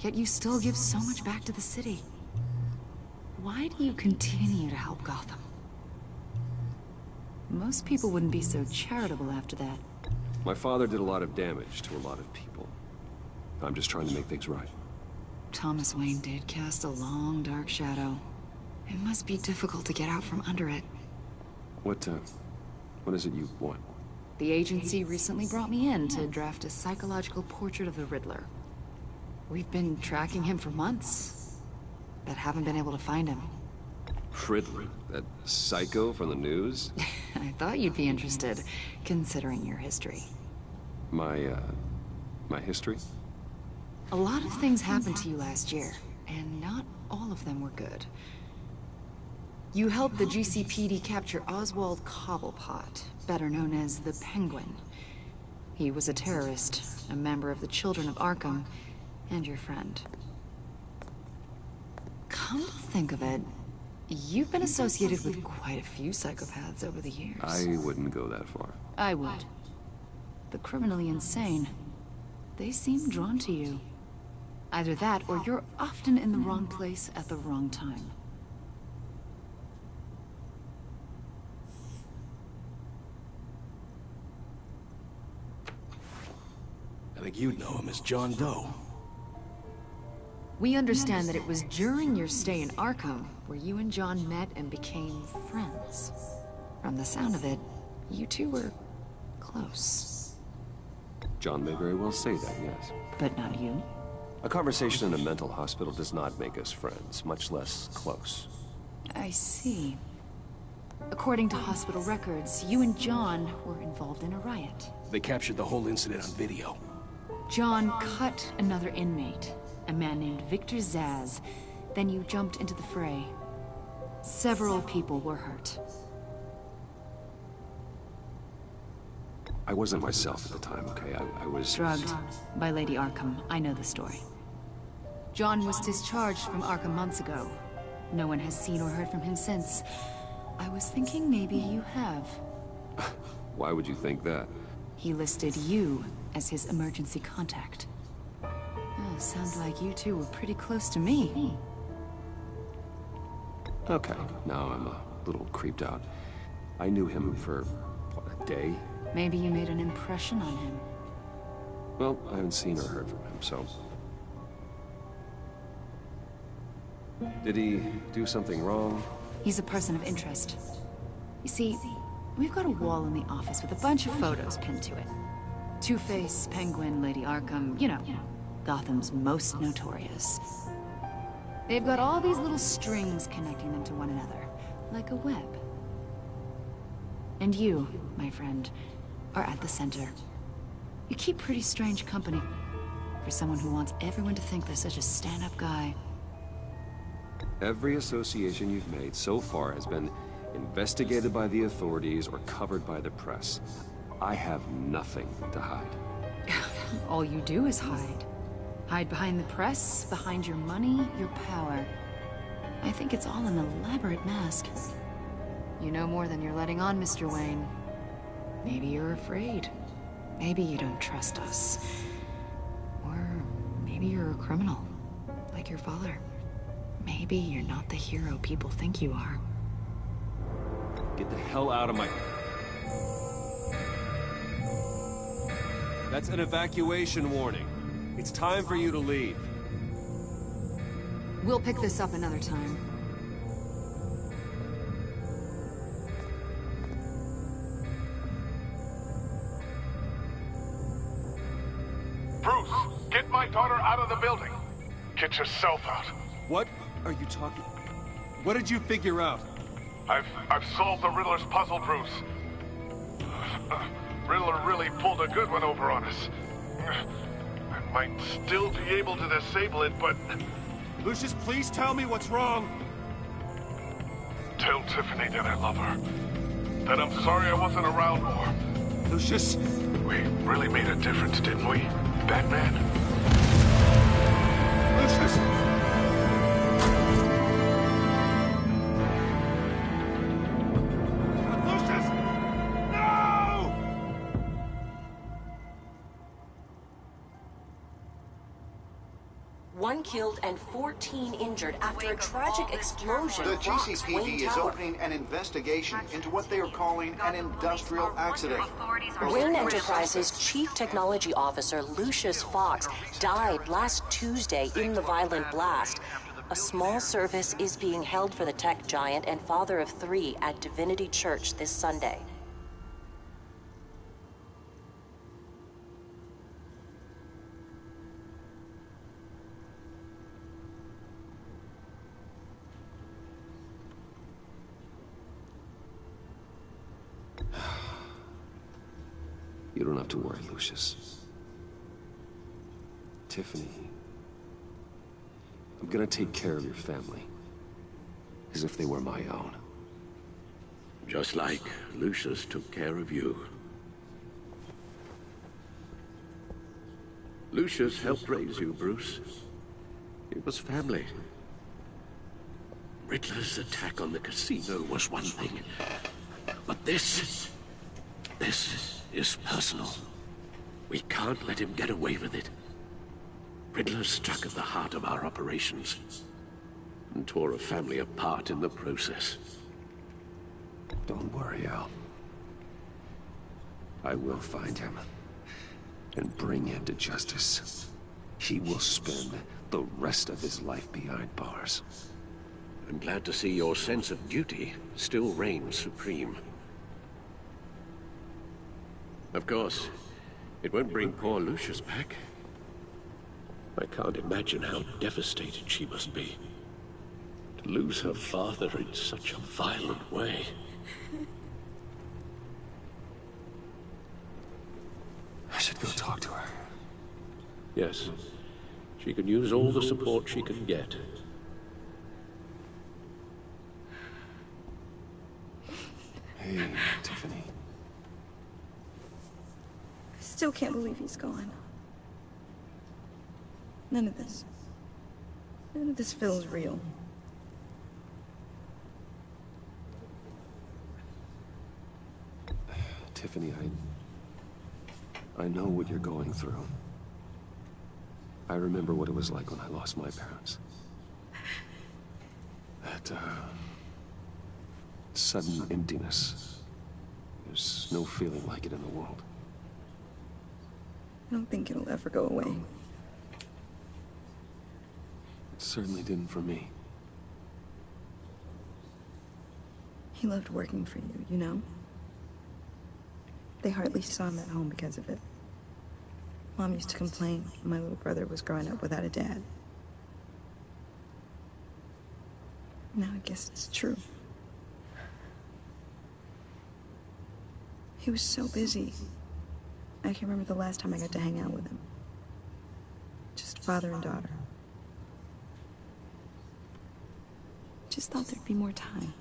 Yet you still give so much back to the city. Why do you continue to help Gotham? Most people wouldn't be so charitable after that. My father did a lot of damage to a lot of people. I'm just trying to make things right. Thomas Wayne did cast a long, dark shadow. It must be difficult to get out from under it. What is it you want? The agency recently brought me in to draft a psychological portrait of the Riddler. We've been tracking him for months, but haven't been able to find him. Riddler? That psycho from the news? I thought you'd be interested, considering your history. My history? A lot of things happened to you last year, and not all of them were good. You helped the GCPD capture Oswald Cobblepot, better known as the Penguin. He was a terrorist, a member of the Children of Arkham, and your friend. Come to think of it, you've been associated with quite a few psychopaths over the years. I wouldn't go that far. I would. The criminally insane. They seem drawn to you. Either that, or you're often in the wrong place at the wrong time. I think you'd know him as John Doe. We understand that it was during your stay in Arkham where you and John met and became friends. From the sound of it, you two were close. John may very well say that, yes. But not you? A conversation in a mental hospital does not make us friends, much less close. I see. According to hospital records, you and John were involved in a riot. They captured the whole incident on video. John cut another inmate, a man named Victor Zaz. Then you jumped into the fray. Several people were hurt. I wasn't myself at the time, okay? I was... drugged by Lady Arkham. I know the story. John was discharged from Arkham months ago. No one has seen or heard from him since. I was thinking maybe you have. Why would you think that? He listed you as his emergency contact. Sounds like you two were pretty close to me. Okay, now I'm a little creeped out. I knew him for, what, a day? Maybe you made an impression on him. Well, I haven't seen or heard from him, so... Did he do something wrong? He's a person of interest. You see, we've got a wall in the office with a bunch of photos pinned to it. Two-Face, Penguin, Lady Arkham, you know, Gotham's most notorious. They've got all these little strings connecting them to one another, like a web. And you, my friend, are at the center. You keep pretty strange company for someone who wants everyone to think they're such a stand-up guy. Every association you've made so far has been investigated by the authorities or covered by the press. I have nothing to hide. All you do is hide. Hide behind the press, behind your money, your power. I think it's all an elaborate mask. You know more than you're letting on, Mr. Wayne. Maybe you're afraid. Maybe you don't trust us. Or maybe you're a criminal, like your father. Maybe you're not the hero people think you are. Get the hell out of my... That's an evacuation warning. It's time for you to leave. We'll pick this up another time. Bruce, get my daughter out of the building. Get yourself out. What are you talking... What did you figure out? I've solved the Riddler's puzzle, Bruce. Riddler really pulled a good one over on us. I might still be able to disable it, but... Lucius, please tell me what's wrong. Tell Tiffany that I love her. That I'm sorry I wasn't around more. Lucius... We really made a difference, didn't we, Batman? Lucius! One killed and 14 injured after a tragic explosion. The rocks GCPD Wayne is Tower. opening an investigation into what they are calling an industrial accident. Wayne Enterprises' Chief Technology Officer Lucius Fox died last Tuesday in the violent blast. A small service is being held for the tech giant and father of 3 at Divinity Church this Sunday. You don't have to worry, Lucius. Tiffany... I'm gonna take care of your family. As if they were my own. Just like Lucius took care of you. Lucius helped raise you, Bruce. It was family. Riddler's attack on the casino was one thing. But this is personal. We can't let him get away with it. Riddler struck at the heart of our operations and tore a family apart in the process. Don't worry, Al. I will find him and bring him to justice. He will spend the rest of his life behind bars. I'm glad to see your sense of duty still reigns supreme. Of course, it won't bring poor Lucius back. I can't imagine how devastated she must be. To lose her father in such a violent way. I should go talk to her. Yes, she can use all the support she can get. Hey, Tiffany. I still can't believe he's gone. None of this feels real. Tiffany, I know what you're going through. I remember what it was like when I lost my parents. That, sudden emptiness. There's no feeling like it in the world. I don't think it'll ever go away. It certainly didn't for me. He loved working for you, you know? They hardly saw him at home because of it. Mom used to complain my little brother was growing up without a dad. Now I guess it's true. He was so busy. I can't remember the last time I got to hang out with him. Just father and daughter. Just thought there'd be more time.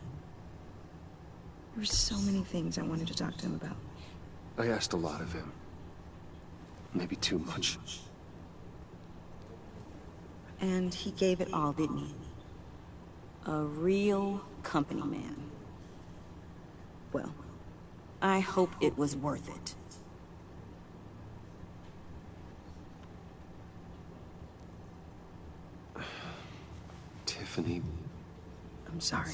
There were so many things I wanted to talk to him about. I asked a lot of him. Maybe too much. And he gave it all, didn't he? A real company man. Well, I hope it was worth it. Tiffany. I'm sorry.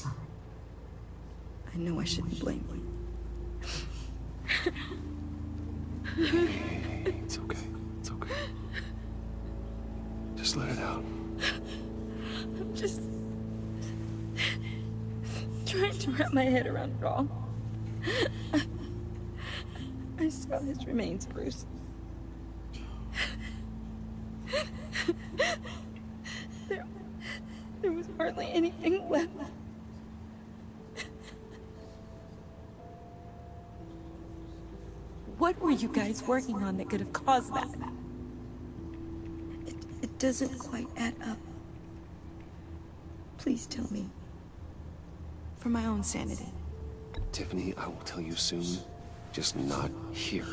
I know I shouldn't blame you. Hey, it's okay. It's okay. Just let it out. I'm just trying to wrap my head around it all. I saw his remains, Bruce. There was hardly anything left. What were you guys working on that could have caused that? It doesn't quite add up. Please tell me. For my own sanity. Tiffany, I will tell you soon. Just not here.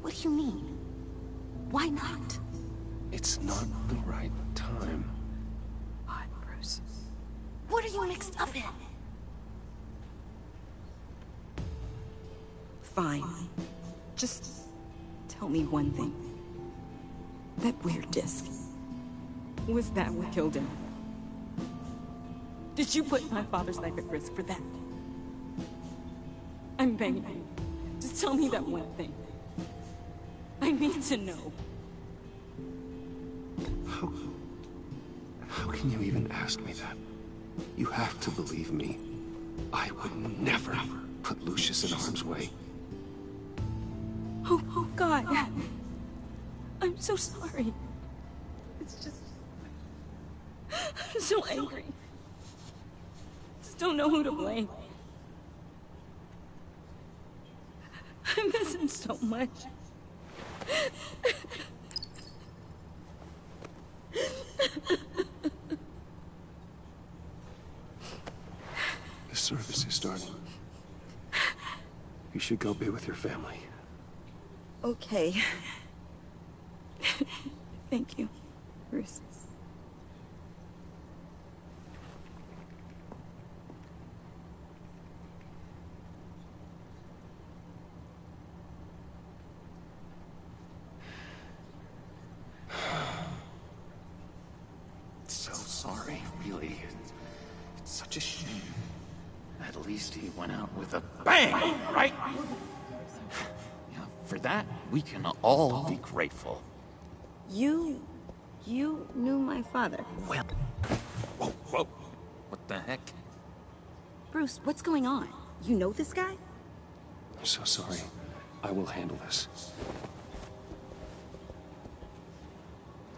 What do you mean? Why not? It's not the right time. What, Bruce? What are you mixed up in? Fine. Just tell me one thing. That weird disc. Was that what killed him? Did you put my father's life at risk for that? I'm begging you. Just tell me that one thing. I need to know. How can you even ask me that? You have to believe me. I would never put Lucius in harm's way. Oh God. I'm so sorry. It's just... I'm so angry. Just don't know who to blame. I miss him so much. The service is starting. You should go be with your family. Okay. Thank you, Bruce. sorry, really. It's such a shame. At least he went out with a bang, right? Yeah, for that, we can all be grateful. You knew my father. Well, whoa. What the heck? Bruce, what's going on? You know this guy? I'm so sorry. I will handle this.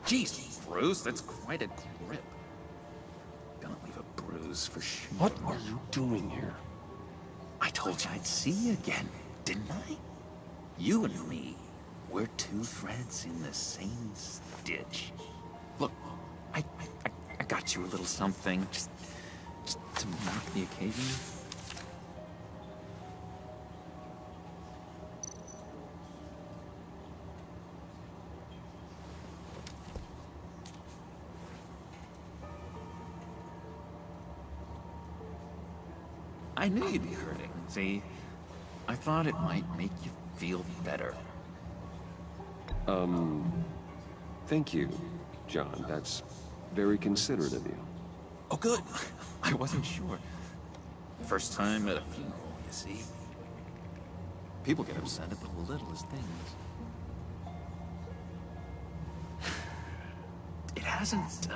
Jeez, Bruce, that's quite a grip. Gonna leave a bruise for sure. What are you doing here? I told you I'd see you again, didn't I? You and me, we're two threads in the same stitch. Look, I got you a little something, just to mark the occasion. I knew you'd be hurting. See, I thought it might make you feel better. Thank you, John. That's very considerate of you. Oh, good. I wasn't sure. First time at a funeral, you see. People get upset at the littlest things. It hasn't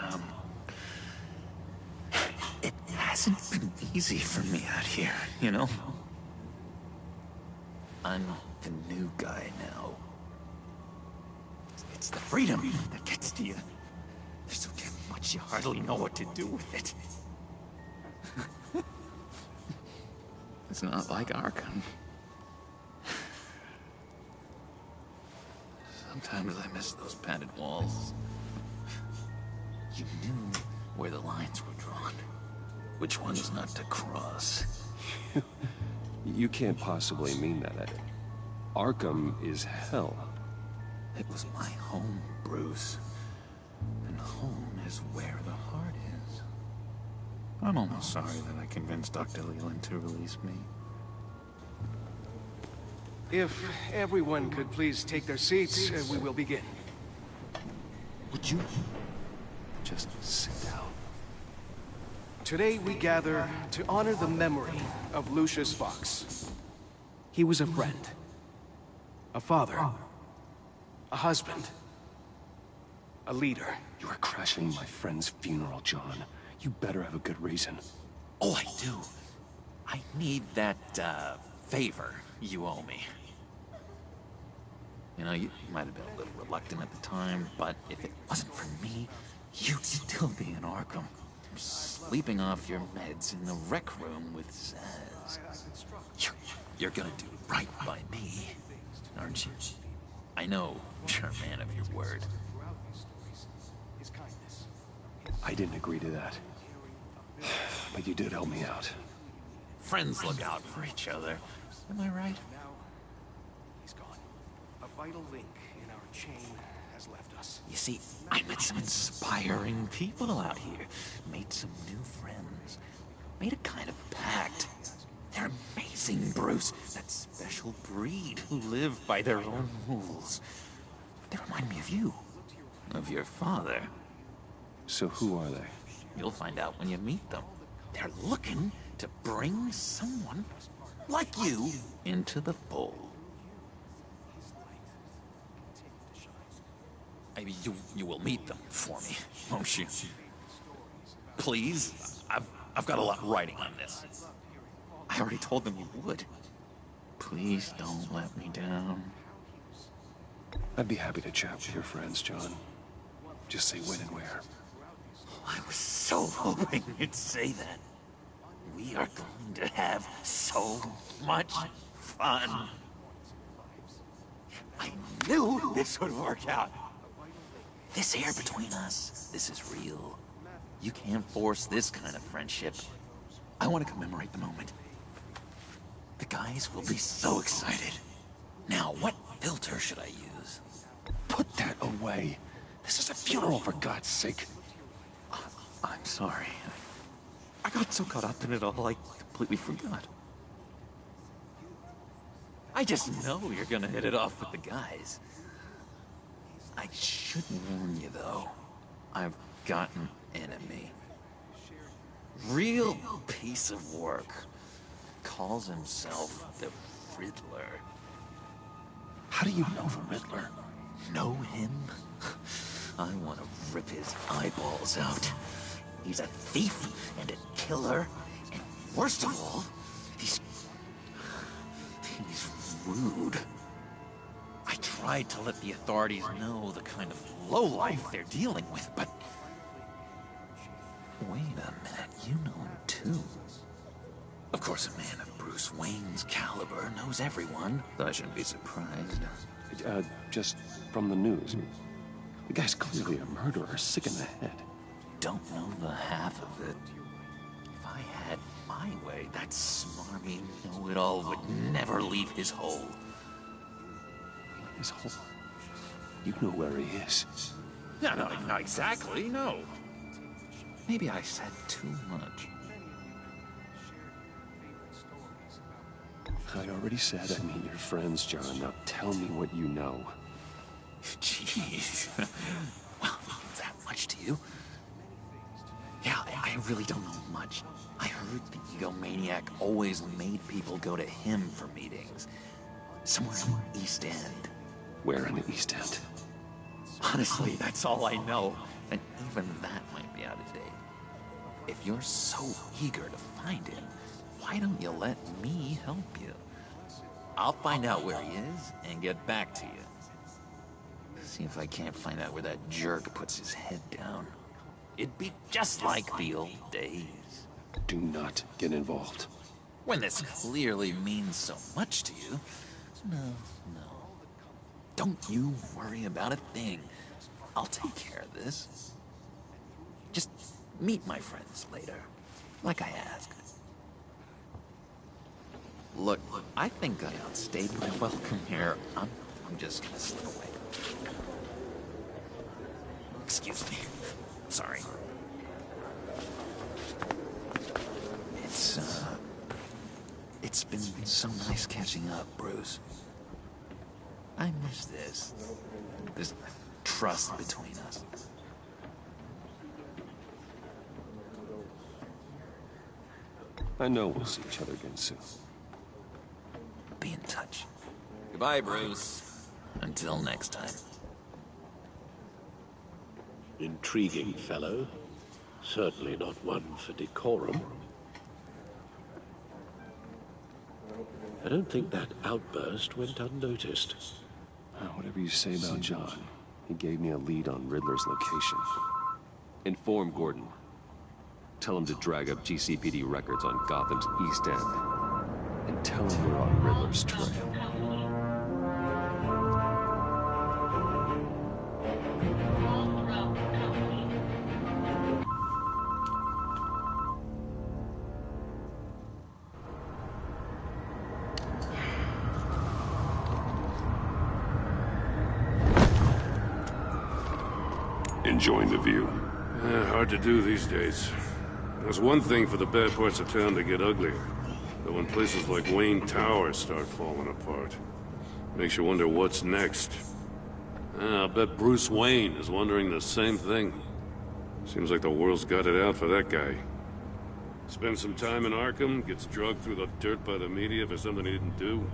been easy for me out here, you know? I'm the new guy now. It's the freedom that gets to you. There's so damn much you hardly know what to do with it. It's not like Arkham. Sometimes I miss those padded walls. You knew where the lines were drawn. Which ones not to cross. You can't possibly mean that. Arkham is hell. It was my home, Bruce. And home is where the heart is. I'm almost sorry that I convinced Dr. Leland to release me. If everyone could please take their seats, we will begin. Would you just sit down? Today we gather to honor the memory of Lucius Fox. He was a friend, a father, a husband, a leader. You are crashing my friend's funeral, John. You better have a good reason. Oh, I do. I need that, favor you owe me. You know, you might have been a little reluctant at the time, but if it wasn't for me, you'd still be in Arkham. Sleeping off your meds in the rec room with Zaz. You're gonna do right by me, aren't you? I know you're a man of your word. I didn't agree to that. But you did help me out. Friends look out for each other. Am I right? He's gone. A vital link in our chain has left us. You see, I met some inspiring people out here. Made some new friends. Made a kind of pact. They're amazing, Bruce. That special breed who live by their own rules. They remind me of you. Of your father. So who are they? You'll find out when you meet them. They're looking to bring someone like you into the fold. Maybe you will meet them for me, won't you? Please? I've got a lot riding on this. I already told them you would. Please don't let me down. I'd be happy to chat with your friends, John. Just say when and where. Oh, I was so hoping you'd say that. We are going to have so much fun. I knew this would work out. This air between us, this is real. You can't force this kind of friendship. I want to commemorate the moment. The guys will be so excited. Now, what filter should I use? Put that away. This is a funeral, for God's sake. I'm sorry. I got so caught up in it all, I completely forgot. I just know you're gonna hit it off with the guys. I should warn you, though. I've gotten enemy. Real piece of work. Calls himself the Riddler. How do you know the Riddler? Know him? I want to rip his eyeballs out. He's a thief and a killer, and worst of all, he's rude. I tried to let the authorities know the kind of lowlife they're dealing with, but... Wait a minute, you know him too. Of course, a man of Bruce Wayne's caliber knows everyone, so I shouldn't be surprised. Just from the news. The guy's clearly a murderer, sick in the head. Don't know the half of it. If I had my way, that smarmy know-it-all would never leave his hole. His hole? You know where he is. No, not exactly, no. Maybe I said too much. I already said I meet your friends, John. Now tell me what you know. Jeez. Well, that much to you? Yeah, I really don't know much. I heard the egomaniac always made people go to him for meetings. Somewhere in the East End. Where in the East End? Honestly, that's all I know. And even that might be out of date. If you're so eager to find him, why don't you let me help you? I'll find out where he is and get back to you. See if I can't find out where that jerk puts his head down. It'd be just like the old days. Do not get involved. When this clearly means so much to you. No. Don't you worry about a thing. I'll take care of this. Just meet my friends later, like I asked. Look, I think I outstayed my welcome here. I'm just gonna slip away. Excuse me. Sorry. It's been so nice catching up, Bruce. I miss this trust between us. I know we'll see each other again soon. Be in touch. Goodbye, Bruce. Until next time. Intriguing fellow. Certainly not one for decorum. I don't think that outburst went unnoticed. Whatever you say about John, he gave me a lead on Riddler's location. Inform Gordon. Tell him to drag up GCPD records on Gotham's East End. And tell him we're on Riddler's trail. Enjoying the view? Hard to do these days. There's one thing for the bad parts of town to get uglier. But when places like Wayne Tower start falling apart, makes you wonder what's next. I'll bet Bruce Wayne is wondering the same thing. Seems like the world's got it out for that guy. Spends some time in Arkham, gets drugged through the dirt by the media for something he didn't do.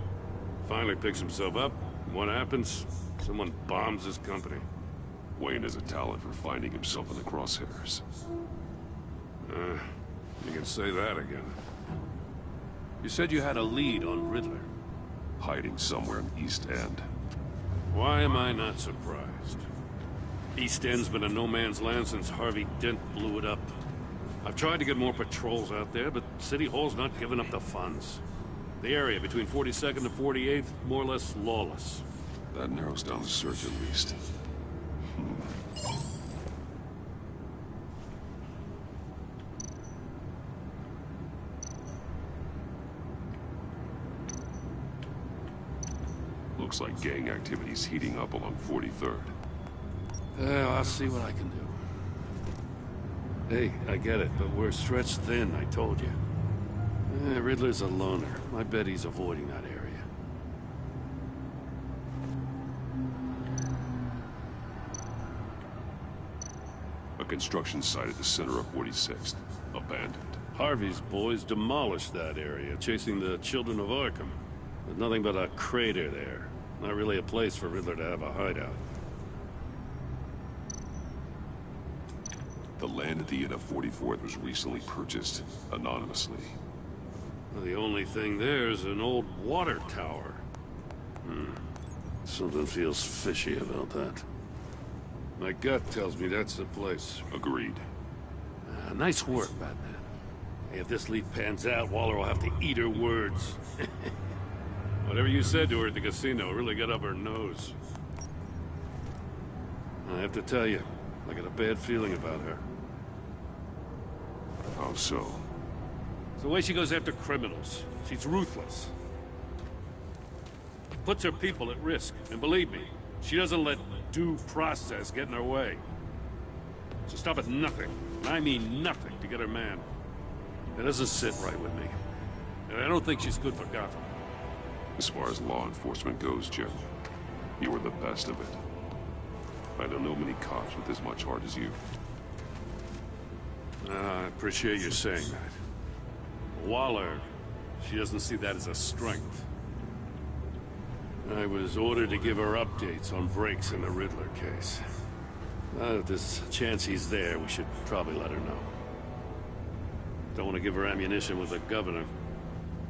Finally picks himself up, and what happens? Someone bombs his company. Wayne has a talent for finding himself in the crosshairs. You can say that again. You said you had a lead on Riddler. Hiding somewhere in East End. Why am I not surprised? East End's been a no-man's land since Harvey Dent blew it up. I've tried to get more patrols out there, but City Hall's not giving up the funds. The area between 42nd and 48th, more or less lawless. That narrows down the search at least. Looks like gang activity's heating up along 43rd. Well, I'll see what I can do. Hey, I get it, but we're stretched thin, I told you. Riddler's a loner. I bet he's avoiding that area. A construction site at the center of 46th. Abandoned. Harvey's boys demolished that area, chasing the children of Arkham. There's nothing but a crater there. Not really a place for Riddler to have a hideout. The land at the end of 44th was recently purchased, anonymously. Well, the only thing there is an old water tower. Something feels fishy about that. My gut tells me that's the place. Agreed. Nice work, Batman. If this lead pans out, Waller will have to eat her words. Whatever you said to her at the casino really got up her nose. I have to tell you, I got a bad feeling about her. How so? It's the way she goes after criminals. She's ruthless. Puts her people at risk. And believe me, she doesn't let due process get in her way. She'll stop at nothing, and I mean nothing, to get her man. It doesn't sit right with me. And I don't think she's good for Gotham. As far as law enforcement goes, Jim, you are the best of it. I don't know many cops with as much heart as you. I appreciate you saying that. Waller, she doesn't see that as a strength. I was ordered to give her updates on breaks in the Riddler case. If there's a chance he's there, we should probably let her know. Don't want to give her ammunition with the governor.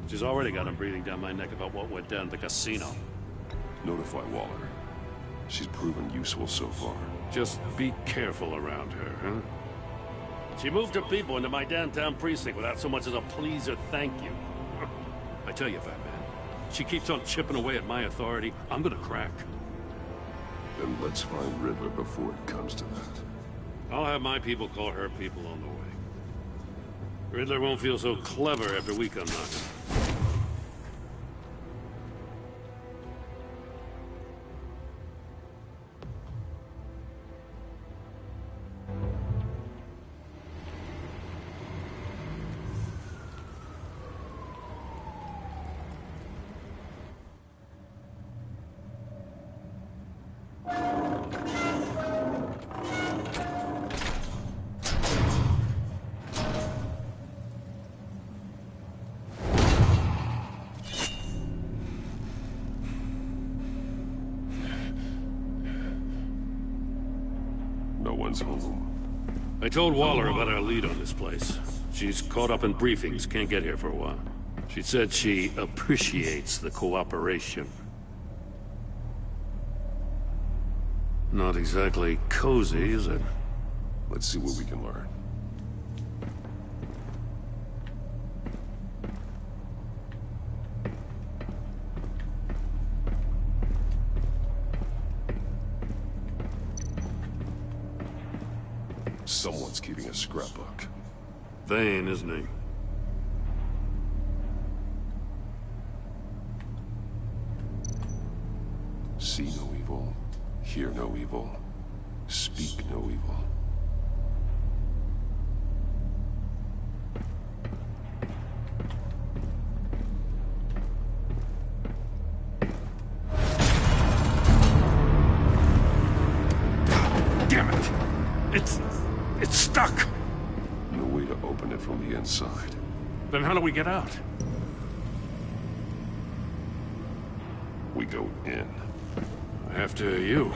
She's already got him breathing down my neck about what went down at the casino. Notify Waller. She's proven useful so far. Just be careful around her, huh? She moved her people into my downtown precinct without so much as a please or thank you. I tell you, Batman, she keeps on chipping away at my authority, I'm gonna crack. Then let's find Riddler before it comes to that. I'll have my people call her people on the way. Riddler won't feel so clever after we come knocking. Home. I told Waller about our lead on this place. She's caught up in briefings, can't get here for a while. She said she appreciates the cooperation. Not exactly cozy, is it? Let's see what we can learn. Someone's keeping a scrapbook. Vane, isn't he? See no evil, hear no evil, speak no evil. Damn it! It's stuck! No way to open it from the inside. Then how do we get out? We go in. After you.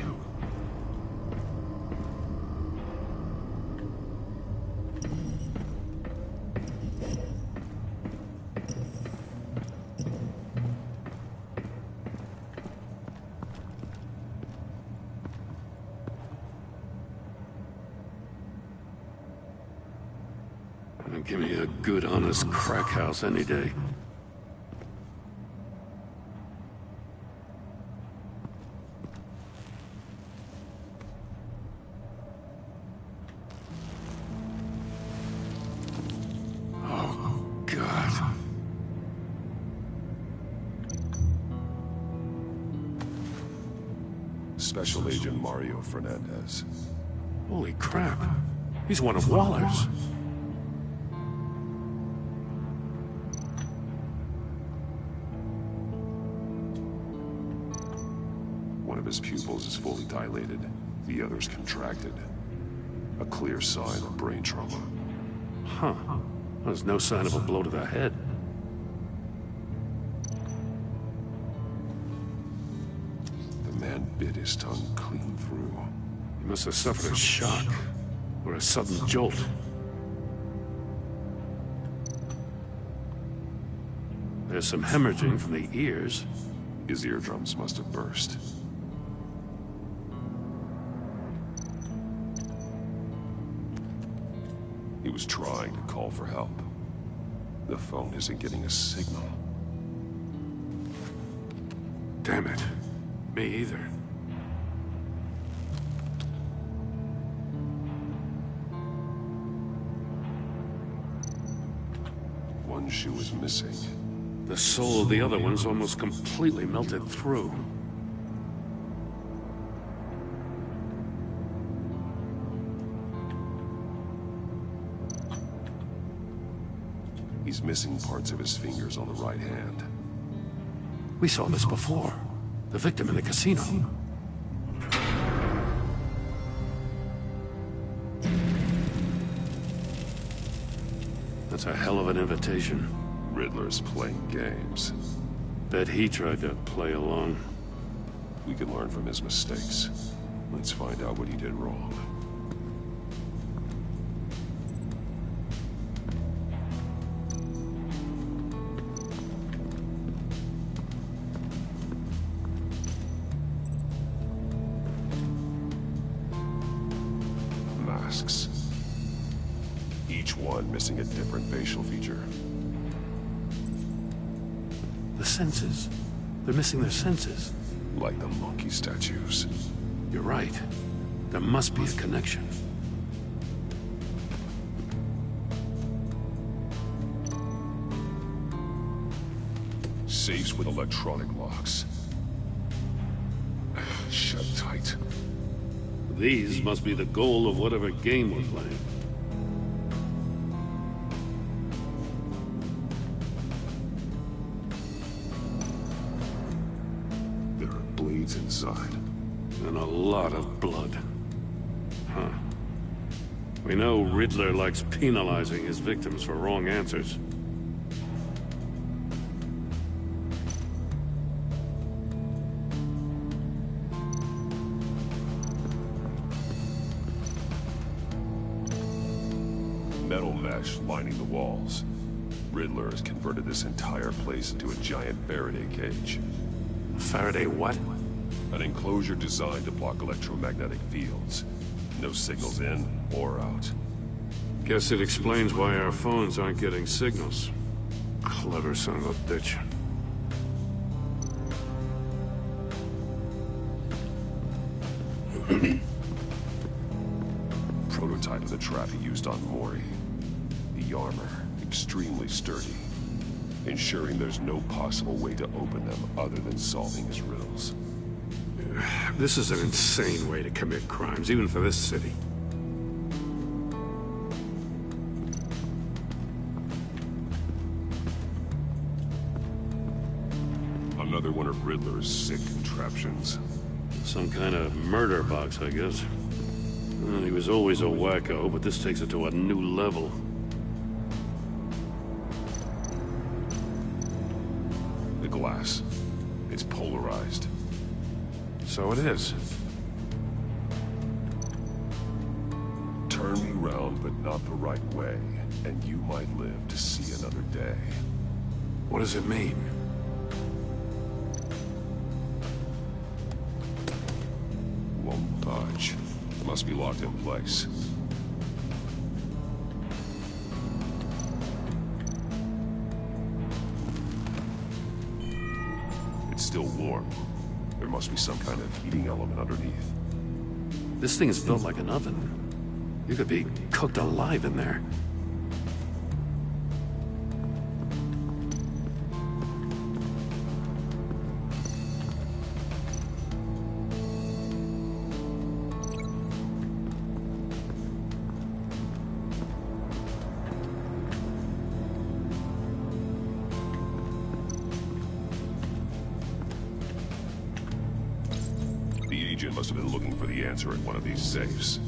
Give me a good, honest crack house any day. Oh, God. Special Agent Mario Fernandez. Holy crap. He's one of Waller's. One of his pupils is fully dilated, the other's contracted. A clear sign of brain trauma. Huh. There's no sign of a blow to the head. The man bit his tongue clean through. He must have suffered a shock, or a sudden jolt. There's some hemorrhaging from the ears. His eardrums must have burst. He was trying to call for help. The phone isn't getting a signal. Damn it. Me either. One shoe is missing. The sole of the other one's almost completely melted through. He's missing parts of his fingers on the right hand. We saw this before. The victim in the casino. That's a hell of an invitation. Riddler's playing games. Bet he tried to play along. We can learn from his mistakes. Let's find out what he did wrong. Masks. Each one missing a different facial feature. The senses. They're missing their senses. Like the monkey statues. You're right. There must be a connection. Safes with electronic locks. Shut tight. These must be the goal of whatever game we're playing. There are bleeds inside. And a lot of blood. Huh. We know Riddler likes penalizing his victims for wrong answers. Metal mesh lining the walls. Riddler has converted this entire place into a giant Faraday cage. Faraday what? An enclosure designed to block electromagnetic fields. No signals in or out. Guess it explains why our phones aren't getting signals. Clever son of a bitch. Prototype of the trap he used on Mori. The armor, extremely sturdy, ensuring there's no possible way to open them other than solving his riddles. This is an insane way to commit crimes, even for this city. Another one of Riddler's sick contraptions. Some kind of murder box, I guess. Well, he was always a wacko, but this takes it to a new level. The glass. It's polarized. So it is. Turn me round, but not the right way, and you might live to see another day. What does it mean? Won't budge. Must be locked in place. It's still warm. There must be some kind of heating element underneath. This thing is built like an oven. You could be cooked alive in there. The agent must have been looking for the answer in one of these safes.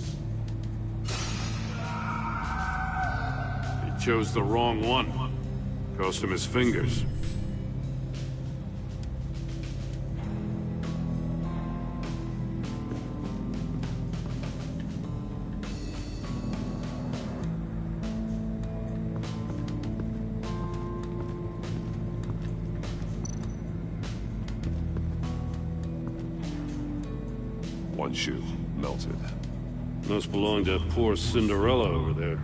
Chose the wrong one. Cost him his fingers. One shoe, melted. Must belong to poor Cinderella over there.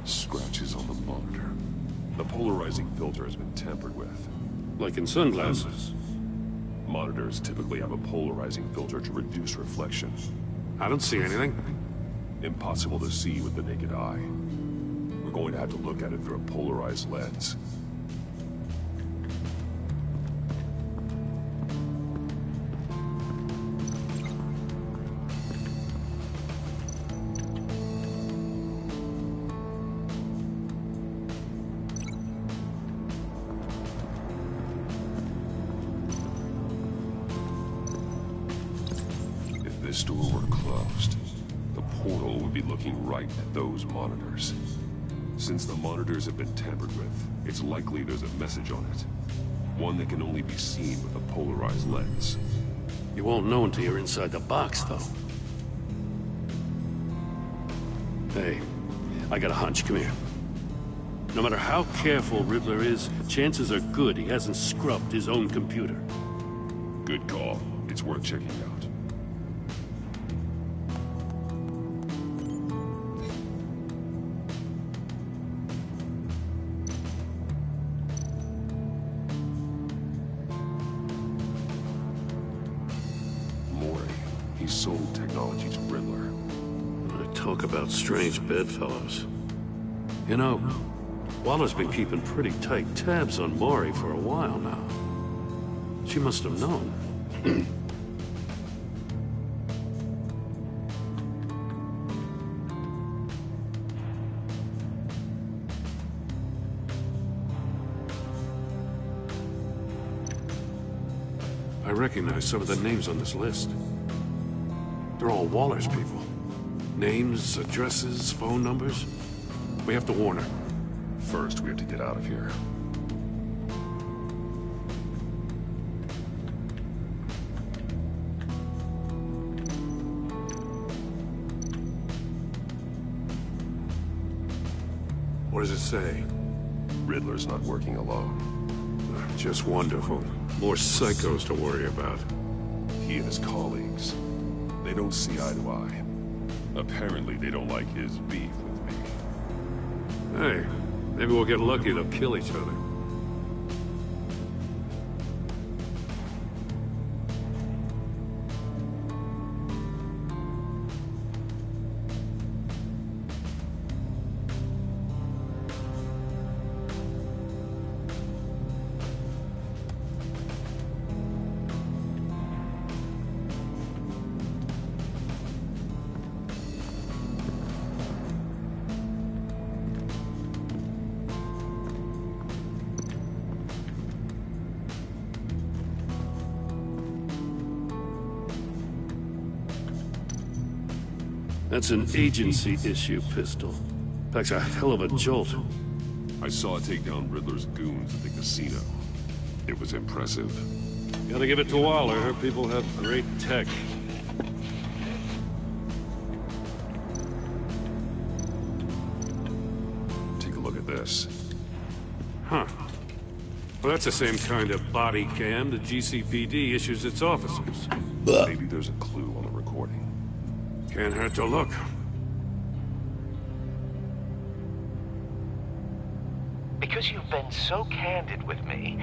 Scratches on the monitor. The polarizing filter has been tampered with. Like in sunglasses. Monitors typically have a polarizing filter to reduce reflection. I don't see anything. Impossible to see with the naked eye. We're going to have to look at it through a polarized lens. If this door were closed, the portal would be looking right at those monitors. Since the monitors have been tampered with, it's likely there's a message on it. One that can only be seen with a polarized lens. You won't know until you're inside the box, though. Hey, I got a hunch. Come here. No matter how careful Riddler is, chances are good he hasn't scrubbed his own computer. Good call. It's worth checking out. He sold technology to Riddler. Talk about strange bedfellows. You know, Waller's been keeping pretty tight tabs on Maury for a while now. She must have known. I recognize some of the names on this list. They're all Waller's people. Names, addresses, phone numbers. We have to warn her. First, we have to get out of here. What does it say? Riddler's not working alone. Just wonderful. More psychos to worry about. He and his colleagues. They don't see eye to eye. Apparently, they don't like his beef with me. Hey, maybe we'll get lucky they'll kill each other. That's an agency-issue pistol. Packs a hell of a jolt. I saw it take down Riddler's goons at the casino. It was impressive. Gotta give it to Waller. Her people have great tech. Take a look at this. Huh. Well, that's the same kind of body cam the GCPD issues its officers. Maybe there's a clue on the recording. Can't hurt to look. Because you've been so candid with me,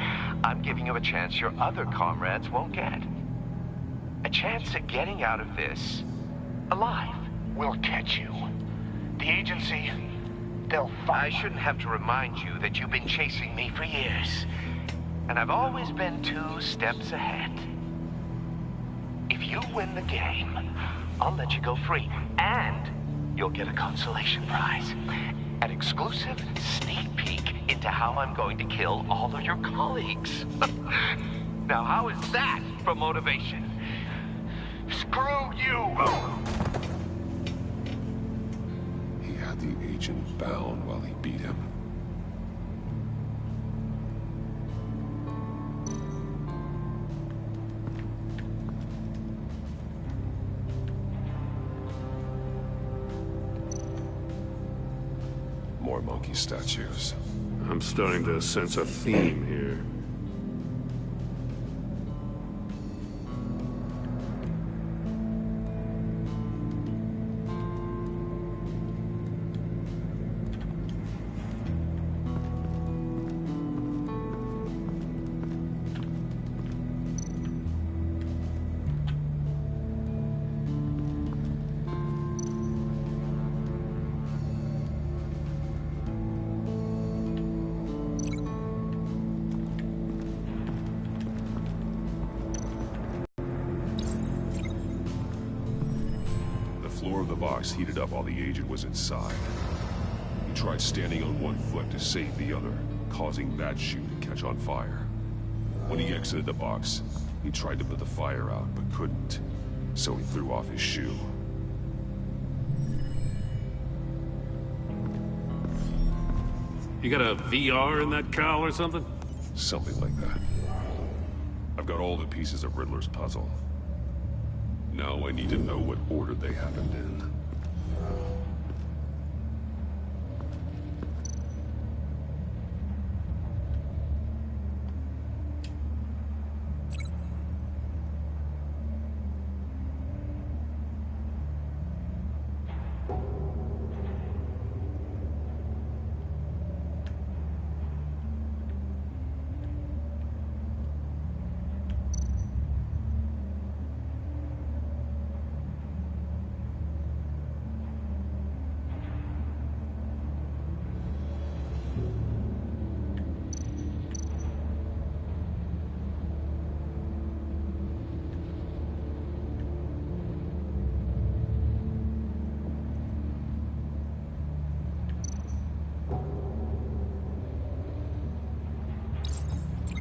I'm giving you a chance your other comrades won't get. A chance of getting out of this alive. We'll catch you. The agency, they'll find... I shouldn't have to remind you that you've been chasing me for years. And I've always been 2 steps ahead. If you win the game, I'll let you go free. And you'll get a consolation prize. An exclusive sneak peek into how I'm going to kill all of your colleagues. Now, how is that for motivation? Screw you! He had the agent bound while he beat him. More monkey statues. I'm starting to sense a theme here. The floor of the box heated up while the agent was inside. He tried standing on one foot to save the other, causing that shoe to catch on fire. When he exited the box, he tried to put the fire out, but couldn't, so he threw off his shoe. You got a VR in that cowl or something? Something like that. I've got all the pieces of Riddler's puzzle. Now I need to know what order they happened in.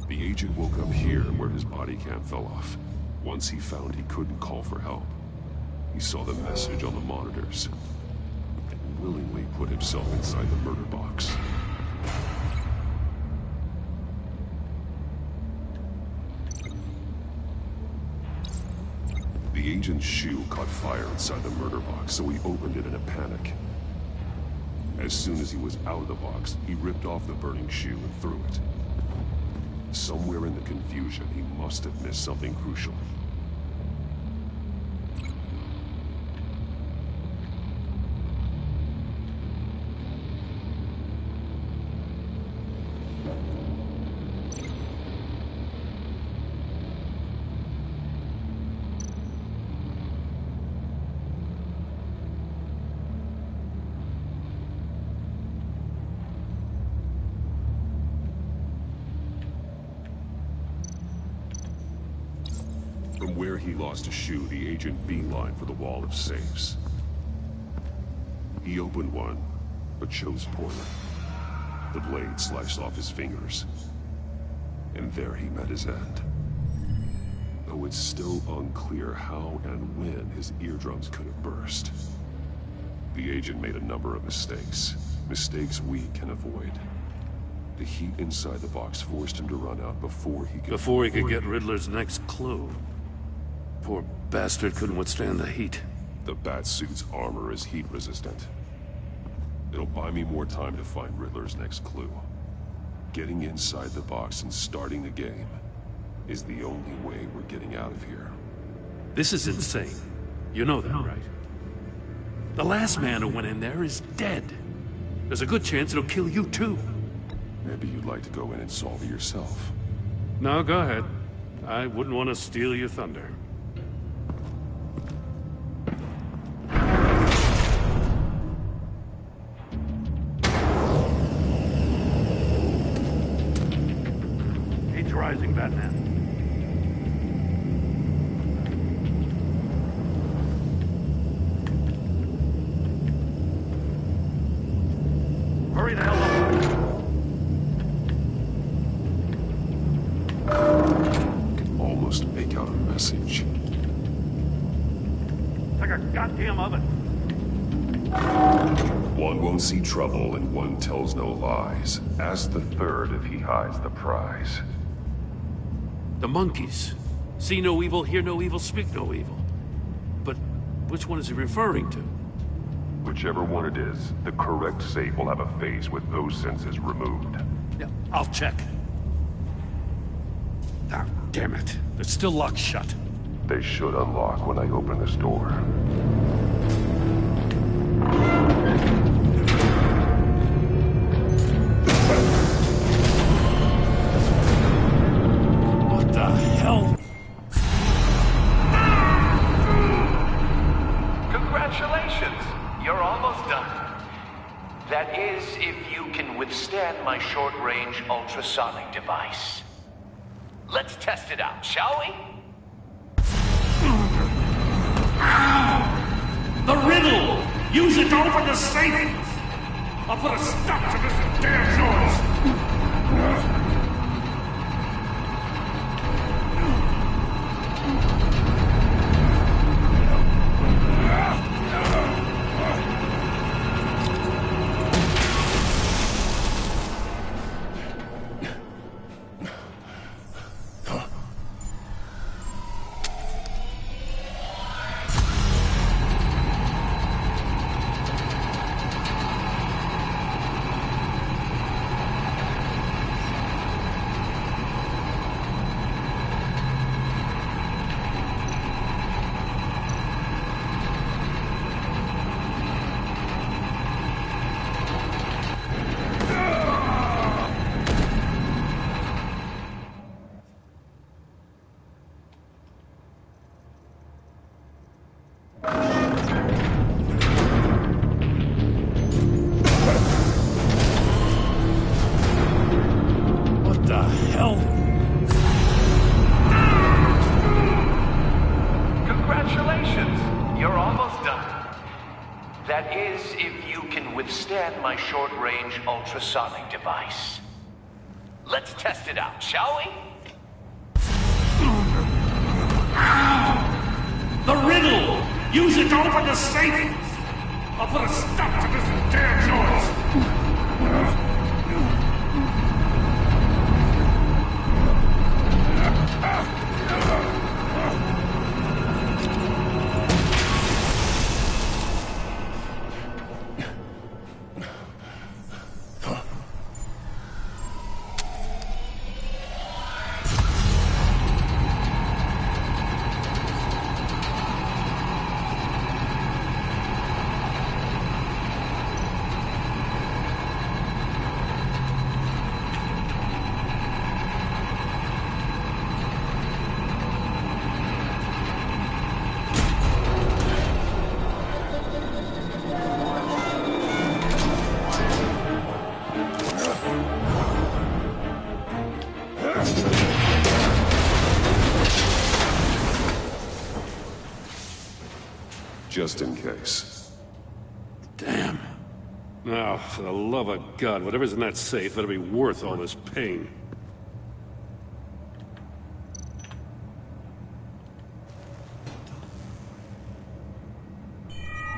The agent woke up here where his body cam fell off. Once he found he couldn't call for help, he saw the message on the monitors and willingly put himself inside the murder box. The agent's shoe caught fire inside the murder box, so he opened it in a panic. As soon as he was out of the box, he ripped off the burning shoe and threw it. Somewhere in the confusion, he must have missed something crucial. From where he lost a shoe, the agent beelined for the wall of safes. He opened one, but chose poorly. The blade sliced off his fingers. And there he met his end. Though it's still unclear how and when his eardrums could have burst. The agent made a number of mistakes. Mistakes we can avoid. The heat inside the box forced him to run out before he could get Riddler's next clue. Poor bastard couldn't withstand the heat. The Batsuit's armor is heat resistant. It'll buy me more time to find Riddler's next clue. Getting inside the box and starting the game is the only way we're getting out of here. This is insane. You know that, right? The last man who went in there is dead. There's a good chance it'll kill you too. Maybe you'd like to go in and solve it yourself. No, go ahead. I wouldn't want to steal your thunder. like a goddamn oven. One won't see trouble and one tells no lies. Ask the third if he hides the prize. The monkeys. See no evil, hear no evil, speak no evil. But which one is he referring to? Whichever one it is, the correct safe will have a phase with those senses removed. Yeah, I'll check. Ah, damn it. They're still locked shut. They should unlock when I open this door. What the hell? Congratulations! You're almost done. That is, if you can withstand my short-range ultrasonic device. Let's test it out, shall we? The riddle! Use it to open the safe! I'll put a stop to this damn noise! My short-range ultrasonic device. Let's test it out, shall we? The riddle! Use it to open the safe! I'll put a stop to this damn noise! Just in case. Damn. Now, for the love of God, whatever's in that safe better be worth all this pain.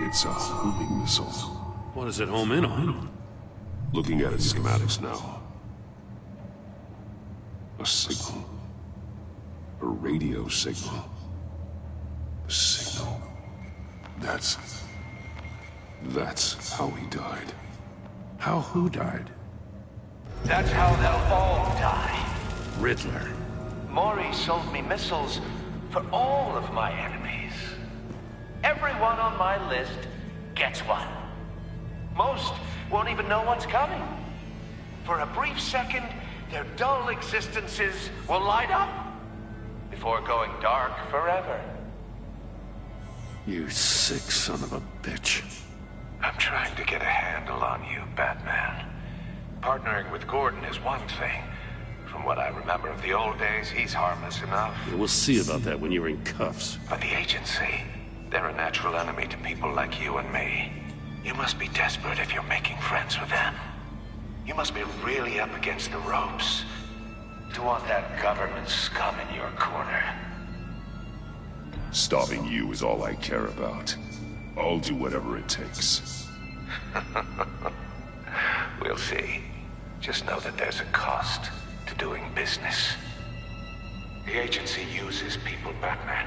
It's a homing missile. What does it home in on? Looking at its schematics now. A signal. A radio signal. A signal. That's how he died. How who died? That's how they'll all die. Riddler. Maury sold me missiles for all of my enemies. Everyone on my list gets one. Most won't even know what's coming. For a brief second, their dull existences will light up before going dark forever. You sick son of a bitch. I'm trying to get a handle on you, Batman. Partnering with Gordon is one thing. From what I remember of the old days, he's harmless enough. Yeah, we'll see about that when you're in cuffs. But the agency, they're a natural enemy to people like you and me. You must be desperate if you're making friends with them. You must be really up against the ropes to want that government scum in your corner. Stopping you is all I care about. I'll do whatever it takes. We'll see. Just know that there's a cost to doing business. The agency uses people, Batman.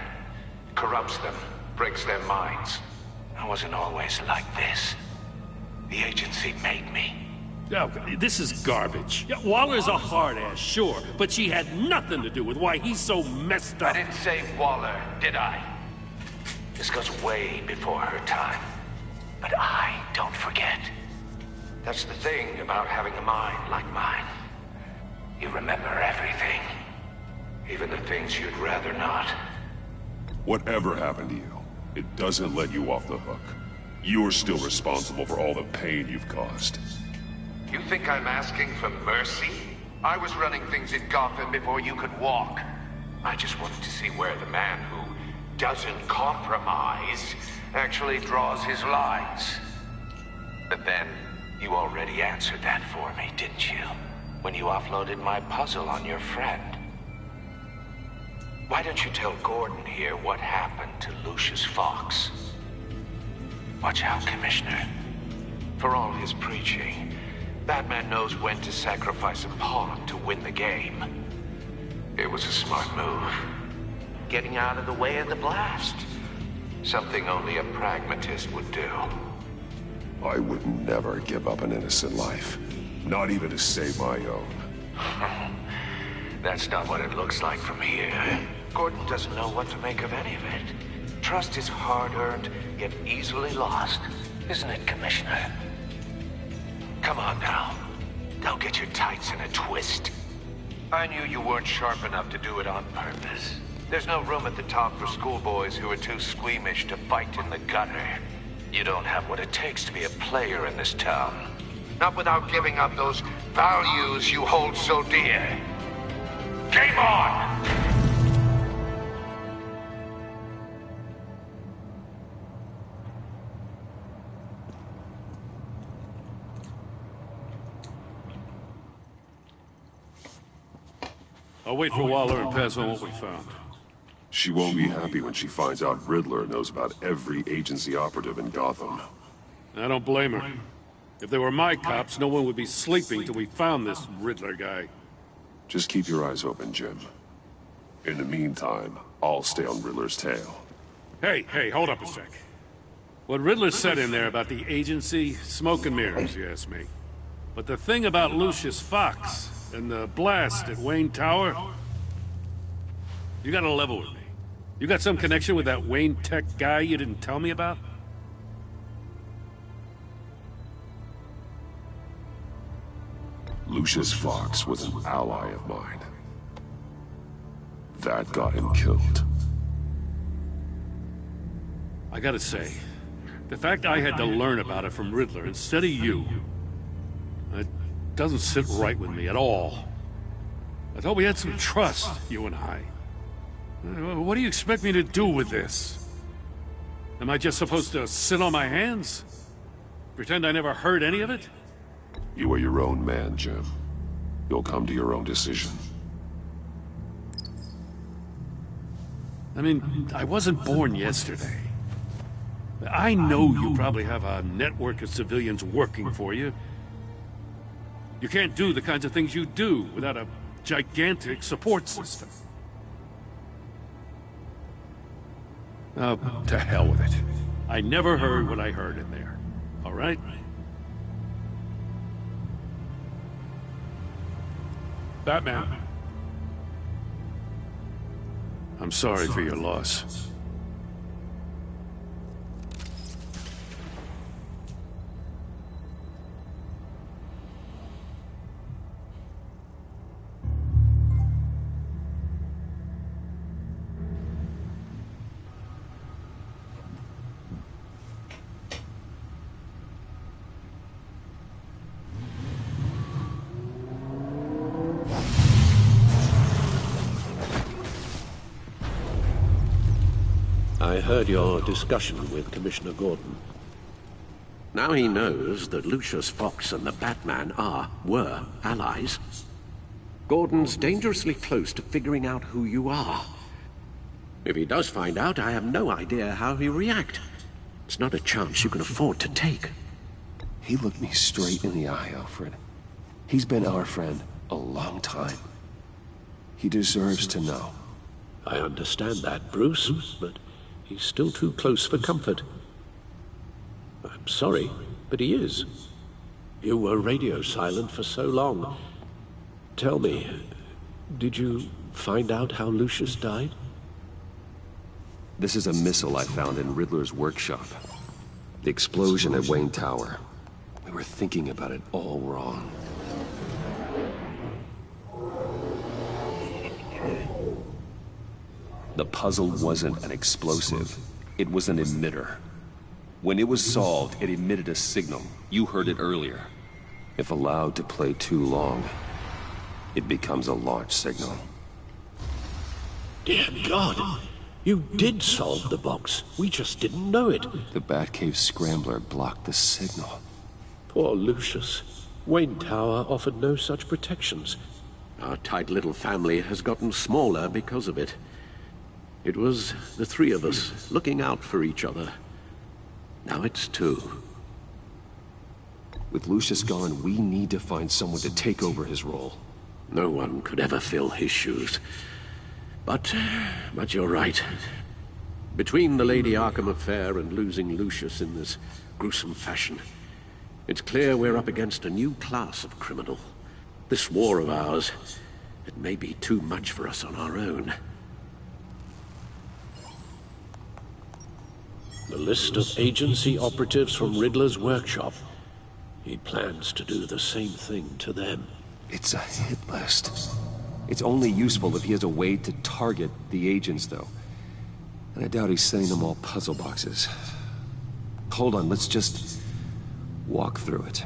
Corrupts them, breaks their minds. I wasn't always like this. The agency made me. Oh, this is garbage. Yeah, Waller's a hard-ass, sure, but she had nothing to do with why he's so messed up. I didn't say Waller, did I? This goes way before her time. But I don't forget. That's the thing about having a mind like mine. You remember everything. Even the things you'd rather not. Whatever happened to you, it doesn't let you off the hook. You're still responsible for all the pain you've caused. You think I'm asking for mercy? I was running things in Gotham before you could walk. I just wanted to see where the man who doesn't compromise actually draws his lines. But then, you already answered that for me, didn't you? When you offloaded my puzzle on your friend. Why don't you tell Gordon here what happened to Lucius Fox? Watch out, Commissioner. For all his preaching, Batman knows when to sacrifice a pawn to win the game. It was a smart move. Getting out of the way of the blast. Something only a pragmatist would do. I would never give up an innocent life. Not even to save my own. That's not what it looks like from here. Gordon doesn't know what to make of any of it. Trust is hard-earned, yet easily lost. Isn't it, Commissioner? Come on now. Don't get your tights in a twist. I knew you weren't sharp enough to do it on purpose. There's no room at the top for schoolboys who are too squeamish to fight in the gutter. You don't have what it takes to be a player in this town. Not without giving up those values you hold so dear. Game on! I'll wait for Waller and pass on what we found. She won't be happy when she finds out Riddler knows about every agency operative in Gotham. I don't blame her. If they were my cops, no one would be sleeping till we found this Riddler guy. Just keep your eyes open, Jim. In the meantime, I'll stay on Riddler's tail. Hey, hold up a sec. What Riddler said in there about the agency, smoke and mirrors, you ask me. But the thing about Lucius Fox and the blast at Wayne Tower, you gotta level with me. You got some connection with that Wayne Tech guy you didn't tell me about? Lucius Fox was an ally of mine. That got him killed. I gotta say, the fact I had to learn about it from Riddler instead of you, it doesn't sit right with me at all. I thought we had some trust, you and I. What do you expect me to do with this? Am I just supposed to sit on my hands? Pretend I never heard any of it? You are your own man, Jim. You'll come to your own decision. I mean, I wasn't born yesterday. I know you probably have a network of civilians working for you. You can't do the kinds of things you do without a gigantic support system. Oh, to hell with it. I never heard what I heard in there. All right? Batman. I'm sorry for your loss. I heard your discussion with Commissioner Gordon. Now he knows that Lucius Fox and the Batman were allies. Gordon's dangerously close to figuring out who you are. If he does find out, I have no idea how he'll react. It's not a chance you can afford to take. He looked me straight in the eye, Alfred. He's been our friend a long time. He deserves to know. I understand that, Bruce, but he's still too close for comfort. I'm sorry, but he is. You were radio silent for so long. Tell me, did you find out how Lucius died? This is a missile I found in Riddler's workshop. The explosion at Wayne Tower. We were thinking about it all wrong. The puzzle wasn't an explosive. It was an emitter. When it was solved, it emitted a signal. You heard it earlier. If allowed to play too long, it becomes a launch signal. Dear God! You did solve the box. We just didn't know it. The Batcave Scrambler blocked the signal. Poor Lucius. Wayne Tower offered no such protections. Our tight little family has gotten smaller because of it. It was the three of us looking out for each other. Now it's two. With Lucius gone, we need to find someone to take over his role. No one could ever fill his shoes. But you're right. Between the Lady Arkham affair and losing Lucius in this gruesome fashion, it's clear we're up against a new class of criminal. This war of ours, it may be too much for us on our own. The list of agency operatives from Riddler's workshop. He plans to do the same thing to them. It's a hit list. It's only useful if he has a way to target the agents, though. And I doubt he's sending them all puzzle boxes. Hold on, let's just walk through it.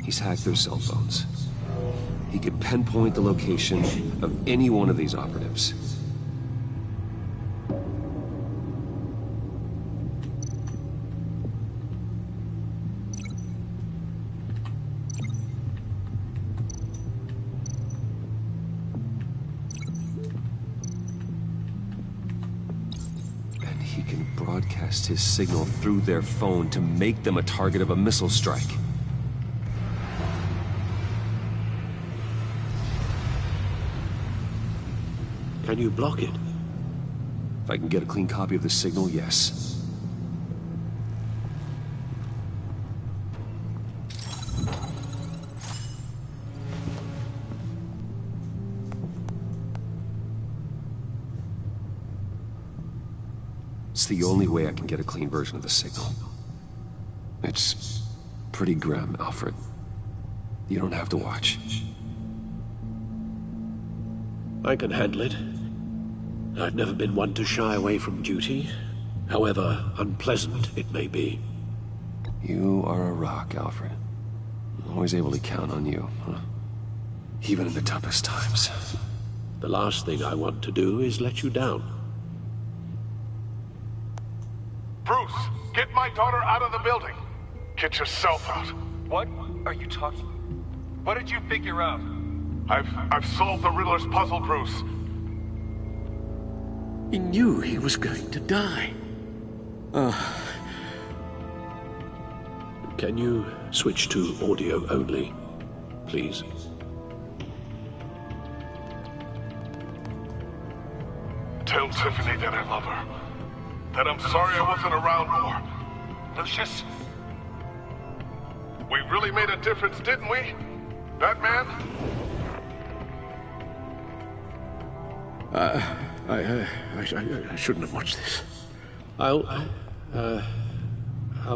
He's hacked their cell phones. He could pinpoint the location of any one of these operatives. And he can broadcast his signal through their phone to make them a target of a missile strike. Can you block it? If I can get a clean copy of the signal, yes. It's the only way I can get a clean version of the signal. It's pretty grim, Alfred. You don't have to watch. I can handle it. I've never been one to shy away from duty, however unpleasant it may be. You are a rock, Alfred. I'm always able to count on you, huh? Even in the toughest times. The last thing I want to do is let you down. Bruce, get my daughter out of the building. Get yourself out. What are you talking? What did you figure out? I've solved the Riddler's puzzle, Bruce. He knew he was going to die. Can you switch to audio only, please? Tell Tiffany that I love her. That I'm sorry I wasn't around more. Lucius? We really made a difference, didn't we? Batman? I shouldn't have watched this. I'll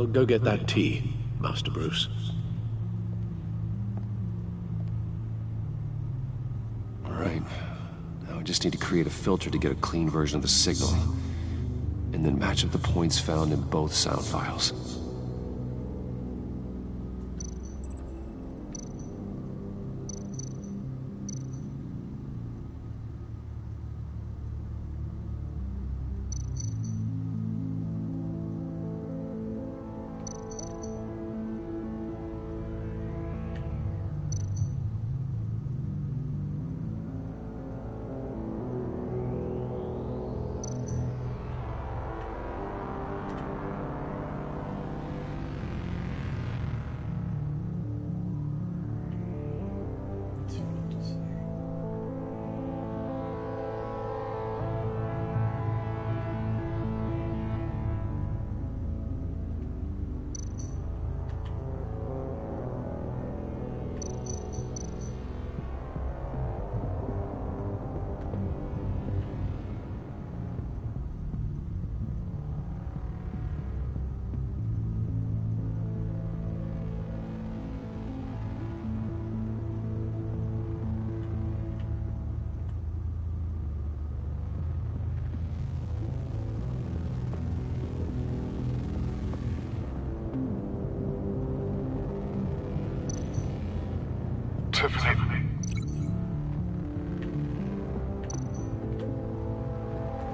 go get that tea, Master Bruce. All right. Now I just need to create a filter to get a clean version of the signal, and then match up the points found in both sound files.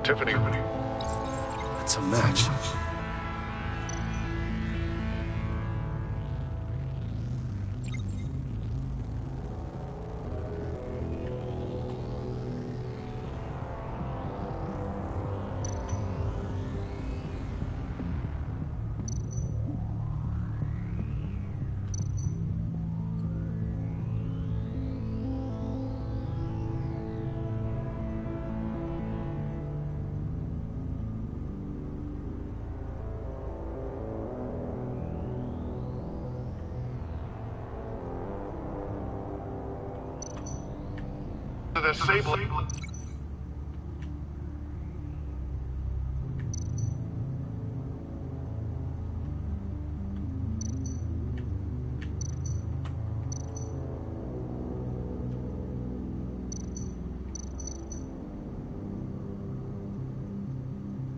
Tiffany. It's a match. The Sable.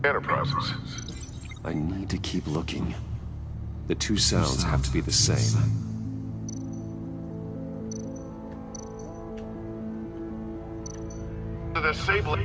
Enterprises. I need to keep looking. The two sounds have to be the same. The Sable.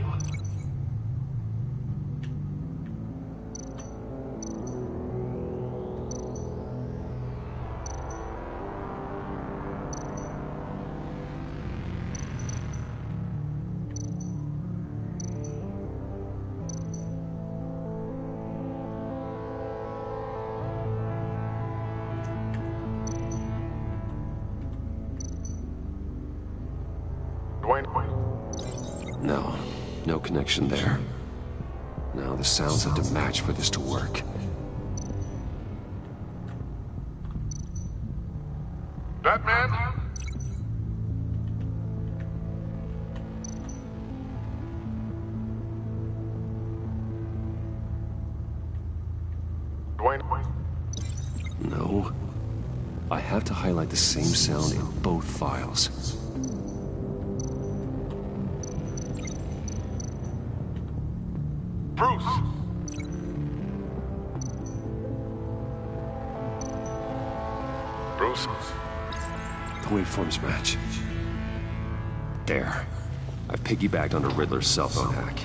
No, no connection there. Now the sounds have to match for this to work. Batman? No. I have to highlight the same sound in both files. Bruce! Bruce? The waveforms match. There. I've piggybacked onto Riddler's cell phone hack.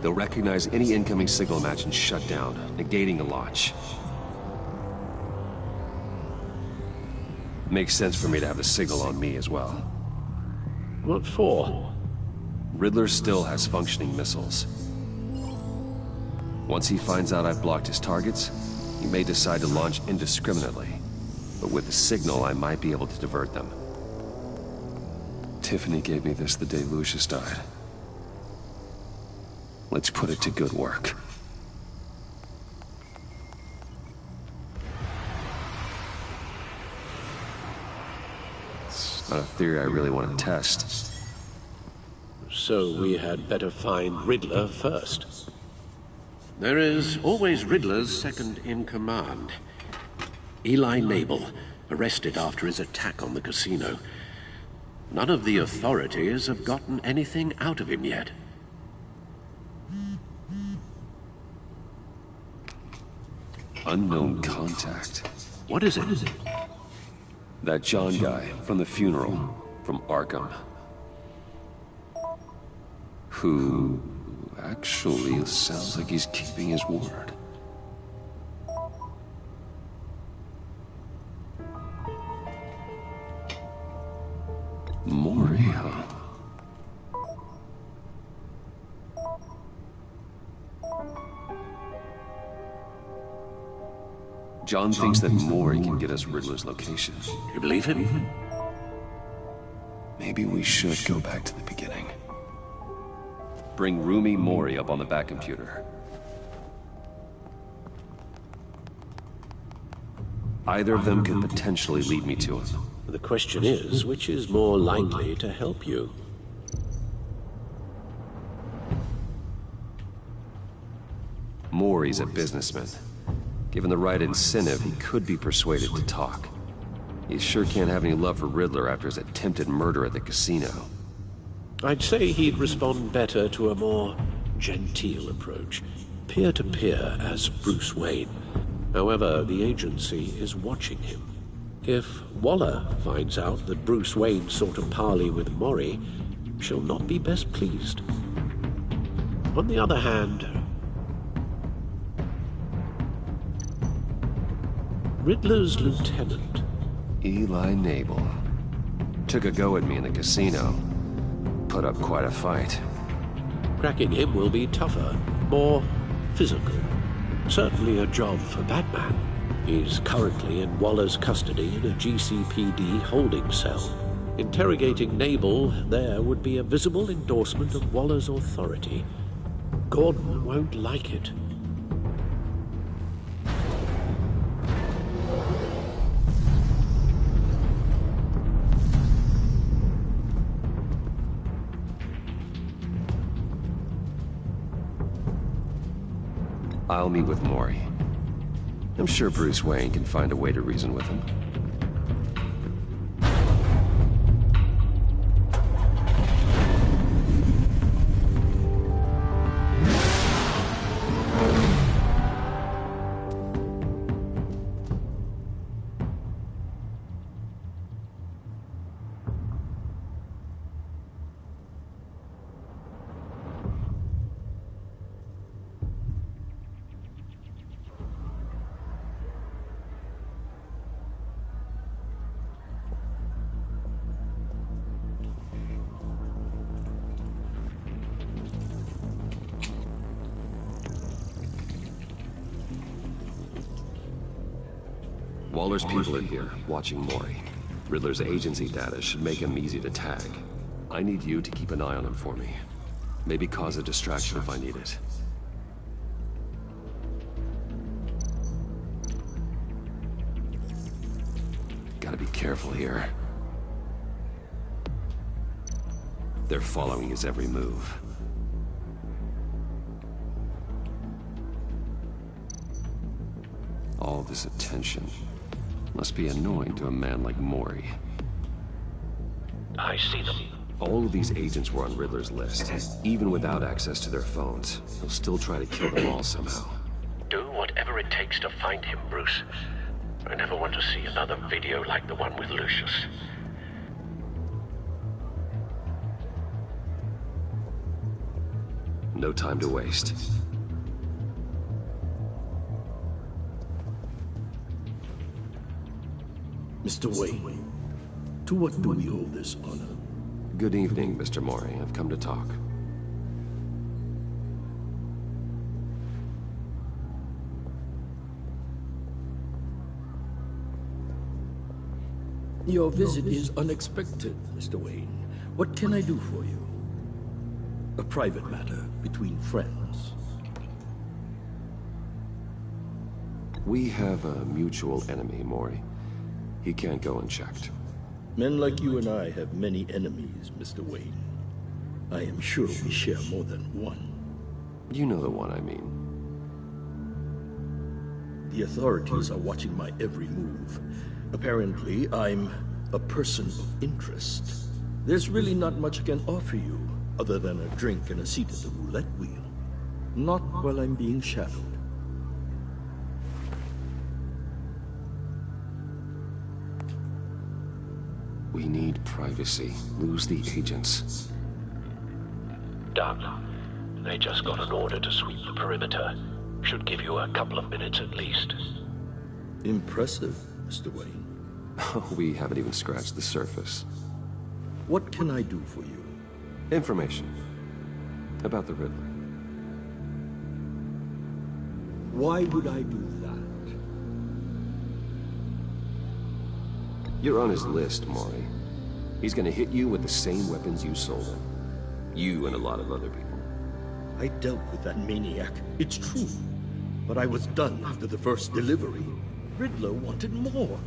They'll recognize any incoming signal match and shut down, negating the launch. Makes sense for me to have the signal on me as well. What for? Riddler still has functioning missiles. Once he finds out I've blocked his targets, he may decide to launch indiscriminately. But with the signal, I might be able to divert them. Tiffany gave me this the day Lucius died. Let's put it to good work. It's not a theory I really want to test. So we had better find Riddler first. There is always Riddler's second in command. Eli Nabel, arrested after his attack on the casino. None of the authorities have gotten anything out of him yet. Unknown contact. What is it? That John guy from the funeral, from Arkham. Who actually sounds like he's keeping his word. Maury, huh? John thinks that Maury can get us Riddler's location. You believe him? Maybe we should go back to the beginning. Bring Rumi Mori up on the back computer. Either of them could potentially lead me to him. The question is, which is more likely to help you? Mori's a businessman. Given the right incentive, he could be persuaded to talk. He sure can't have any love for Riddler after his attempted murder at the casino. I'd say he'd respond better to a more genteel approach, peer-to-peer as Bruce Wayne. However, the agency is watching him. If Waller finds out that Bruce Wayne sought a parley with Mori, she'll not be best pleased. On the other hand, Riddler's lieutenant, Eli Nabel, took a go at me in the casino. Put up quite a fight. Cracking him will be tougher, more physical. Certainly a job for Batman. He's currently in Waller's custody in a GCPD holding cell. Interrogating Nabel there would be a visible endorsement of Waller's authority. Gordon won't like it. I'll meet with Mori. I'm sure Bruce Wayne can find a way to reason with him. Waller's people are here, watching Mori. Riddler's agency data should make him easy to tag. I need you to keep an eye on him for me. Maybe cause a distraction if I need it. Gotta be careful here. They're following his every move. All this attention must be annoying to a man like Mori. I see them. All of these agents were on Riddler's list. Even without access to their phones, he'll still try to kill them all somehow. Do whatever it takes to find him, Bruce. I never want to see another video like the one with Lucius. No time to waste. Mr. Wayne, to what do we owe this honor? Good evening, Mr. Mori. I've come to talk. Your visit is unexpected, Mr. Wayne. What can I do for you? A private matter between friends. We have a mutual enemy, Mori. He can't go unchecked. Men like you and I have many enemies, Mr. Wayne. I am sure we share more than one. You know the one I mean. The authorities are watching my every move. Apparently, I'm a person of interest. There's really not much I can offer you, other than a drink and a seat at the roulette wheel. Not while I'm being shadowed. We need privacy. Lose the agents. Done. They just got an order to sweep the perimeter. Should give you a couple of minutes at least. Impressive, Mr. Wayne. We haven't even scratched the surface. What can I do for you? Information. About the Riddler. Why would I do that? You're on his list, Mori. He's gonna hit you with the same weapons you sold him. You and a lot of other people. I dealt with that maniac, it's true. But I was done after the first delivery. Riddler wanted more.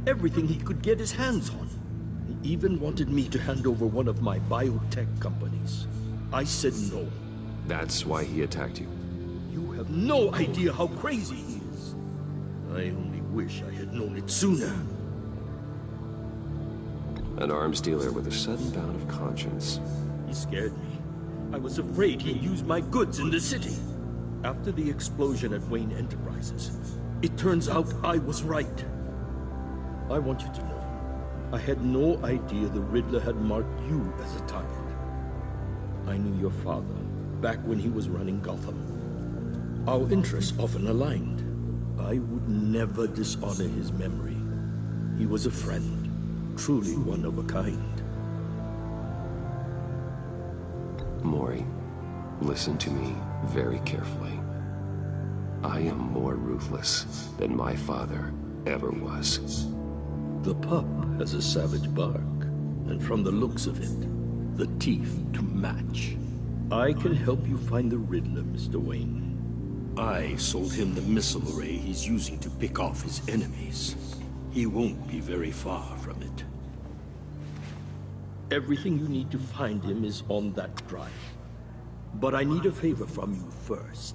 Everything he could get his hands on. He even wanted me to hand over one of my biotech companies. I said no. That's why he attacked you. You have no idea how crazy he is. I only wish I had known it sooner. An arms dealer with a sudden bout of conscience. He scared me. I was afraid he'd use my goods in the city. After the explosion at Wayne Enterprises, it turns out I was right. I want you to know, I had no idea the Riddler had marked you as a target. I knew your father, back when he was running Gotham. Our interests often aligned. I would never dishonor his memory. He was a friend, truly one of a kind. Mori, listen to me very carefully. I am more ruthless than my father ever was. The pup has a savage bark, and from the looks of it, the teeth to match. I can help you find the Riddler, Mr. Wayne. I sold him the missile array he's using to pick off his enemies. He won't be very far from it. Everything you need to find him is on that drive. But I need a favor from you first.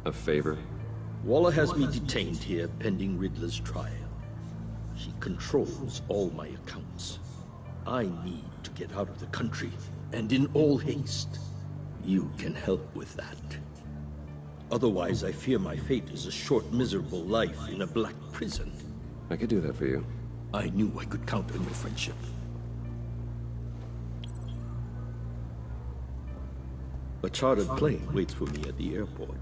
A favor? Waller has me detained here pending Riddler's trial. She controls all my accounts. I need to get out of the country, and in all haste. You can help with that. Otherwise, I fear my fate is a short, miserable life in a black prison. I could do that for you. I knew I could count on your friendship. A chartered plane waits for me at the airport.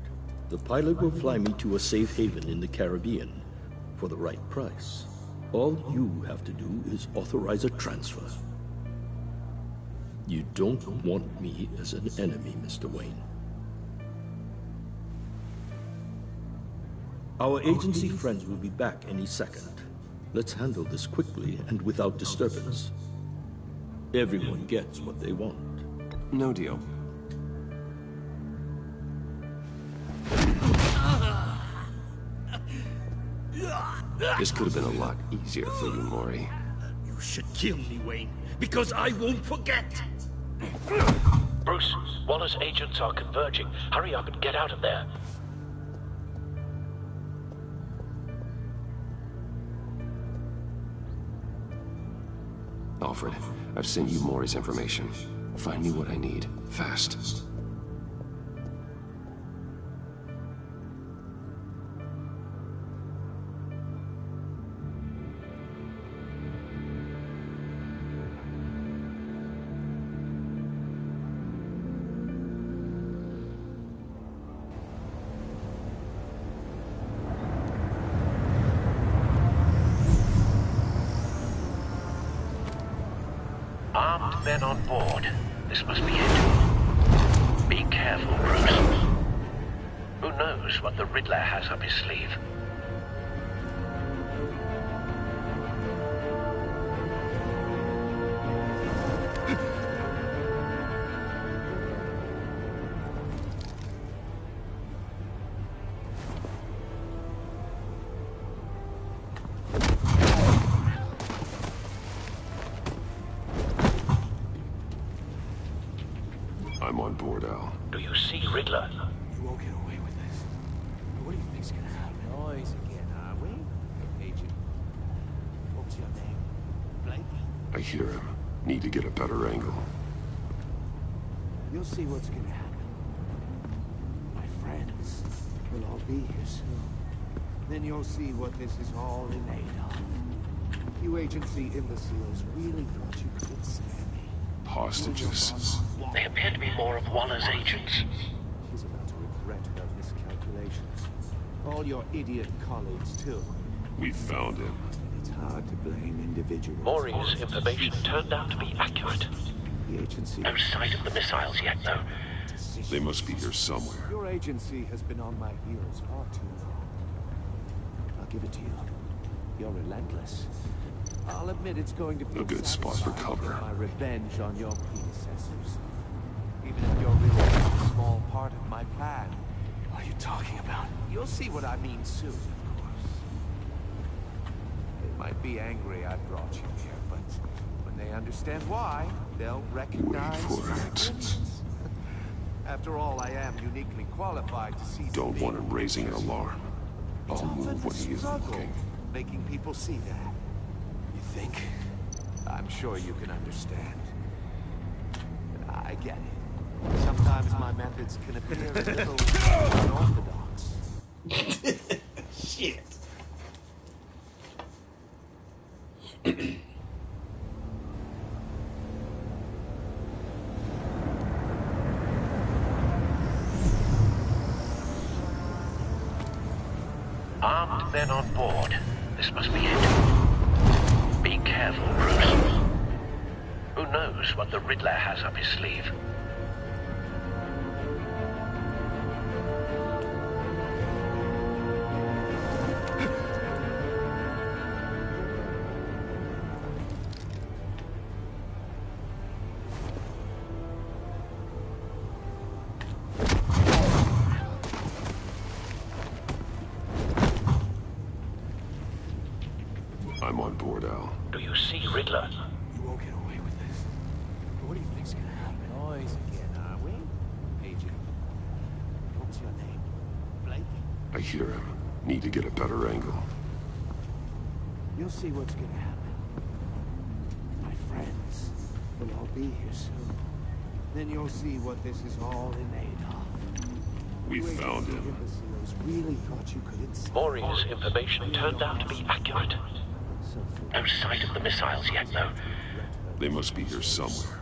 The pilot will fly me to a safe haven in the Caribbean for the right price. All you have to do is authorize a transfer. You don't want me as an enemy, Mr. Wayne. Our agency friends will be back any second. Let's handle this quickly and without disturbance. Everyone gets what they want. No deal. This could have been a lot easier for you, Mori. You should kill me, Wayne, because I won't forget! Bruce, Waller's agents are converging. Hurry up and get out of there. Alfred, I've sent you Mori's information. Find me what I need, fast. Armed men on board. This must be it. Be careful, Bruce. Who knows what the Riddler has up his sleeve? I'm on board, Al. Do you see Riddler? You won't get away with this. What do you think's gonna happen? Noise again, are we? Agent. What's your name? Blake? I hear him. Need to get a better angle. You'll see what's gonna happen. My friends will all be here soon. Then you'll see what this is all in aid of. You agency imbeciles really thought you could ensnare me. Hostages. They appear to be more of Waller's agents. She's about to regret her miscalculations. All your idiot colleagues, too. We found him. It's hard to blame individuals. Maury's information turned out to be accurate. The agency... No sight of the missiles yet, though. They must be here somewhere. Your agency has been on my heels far too long. I'll give it to you. You're relentless. I'll admit it's going to be A good spot for cover. My revenge on your predecessors. Even if you're really just a small part of my plan. What are you talking about? You'll see what I mean soon, of course. They might be angry I brought you here, but when they understand why, they'll recognize my brilliance. After all, I am uniquely qualified to see. Don't want him raising an alarm. I'll move when he isn't struggle looking. making people see that. You think? I'm sure you can understand. I get it. Sometimes my methods can appear a little unorthodox. Shit. Armed men on board. This must be it. Be careful, Bruce. Who knows what the Riddler has up his sleeve? I'm on board, Al. Do you see Riddler? You won't get away with this. What do you think's gonna happen? Noise again, are we? Agent. What's your name? Blake? I hear him. Need to get a better angle. You'll see what's gonna happen. My friends will all be here soon. Then you'll see what this is all in aid of. We You found agency him. imbeciles really thought you could ensnare Maury's information turned out to be accurate. No sight of the missiles yet, though. They must be here somewhere.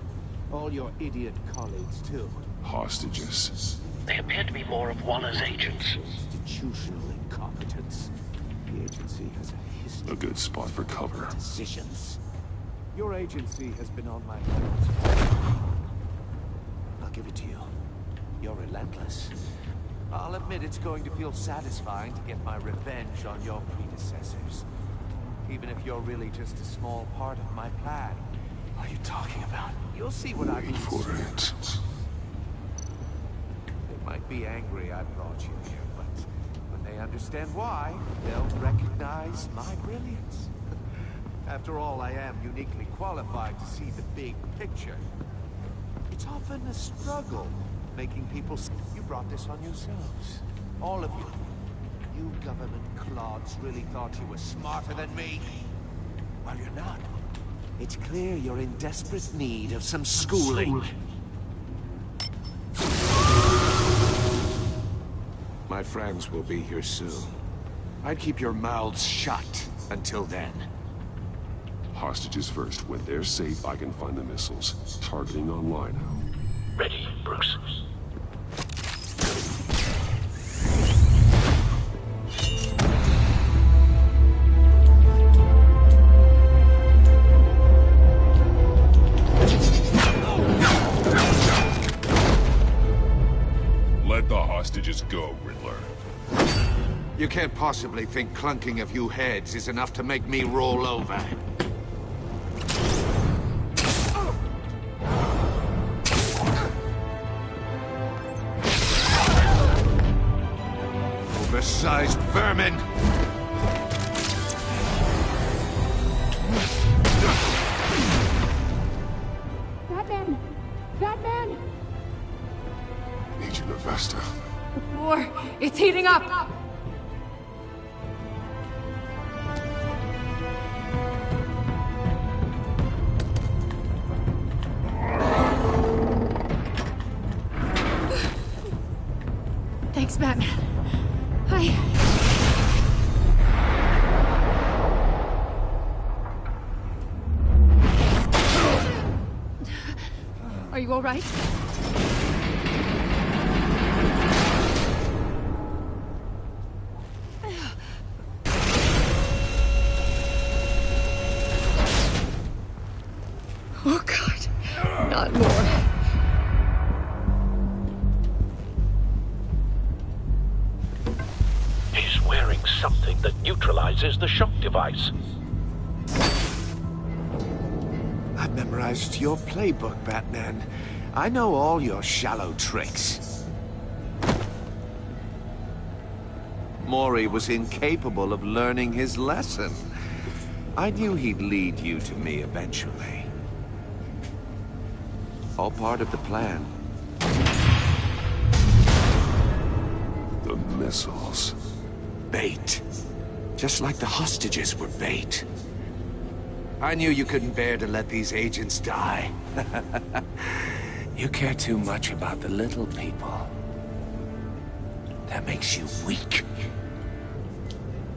all your idiot colleagues, too. Hostages. They appear to be more of Waller's agents. Institutional incompetence. The agency has a history. A good spot for cover. Decisions. Your agency has been on my heels. I'll give it to you. You're relentless. I'll admit it's going to feel satisfying to get my revenge on your predecessors. Even if you're really just a small part of my plan. What are you talking about? You'll see what I mean. Wait for it. They might be angry I brought you here, but when they understand why, they'll recognize my brilliance. After all, I am uniquely qualified to see the big picture. It's often a struggle making people see. You brought this on yourselves. All of you. You government clods really thought you were smarter than me? Well, you're not. It's clear you're in desperate need of some schooling. My friends will be here soon. I'd keep your mouths shut until then. Hostages first. When they're safe, I can find the missiles. Targeting online now. Ready, Bruce. You can't possibly think clunking a few heads is enough to make me roll over. Oversized vermin! Batman! Batman! Agent Avesta. The floor, it's heating up! Thanks, Batman. Are you all right? Oh, God. Not more. He's wearing something that neutralizes the shock device. I've memorized your playbook, Batman. I know all your shallow tricks. Mori was incapable of learning his lesson. I knew he'd lead you to me eventually. All part of the plan. The missiles. Bait. Just like the hostages were bait. I knew you couldn't bear to let these agents die. You care too much about the little people. That makes you weak.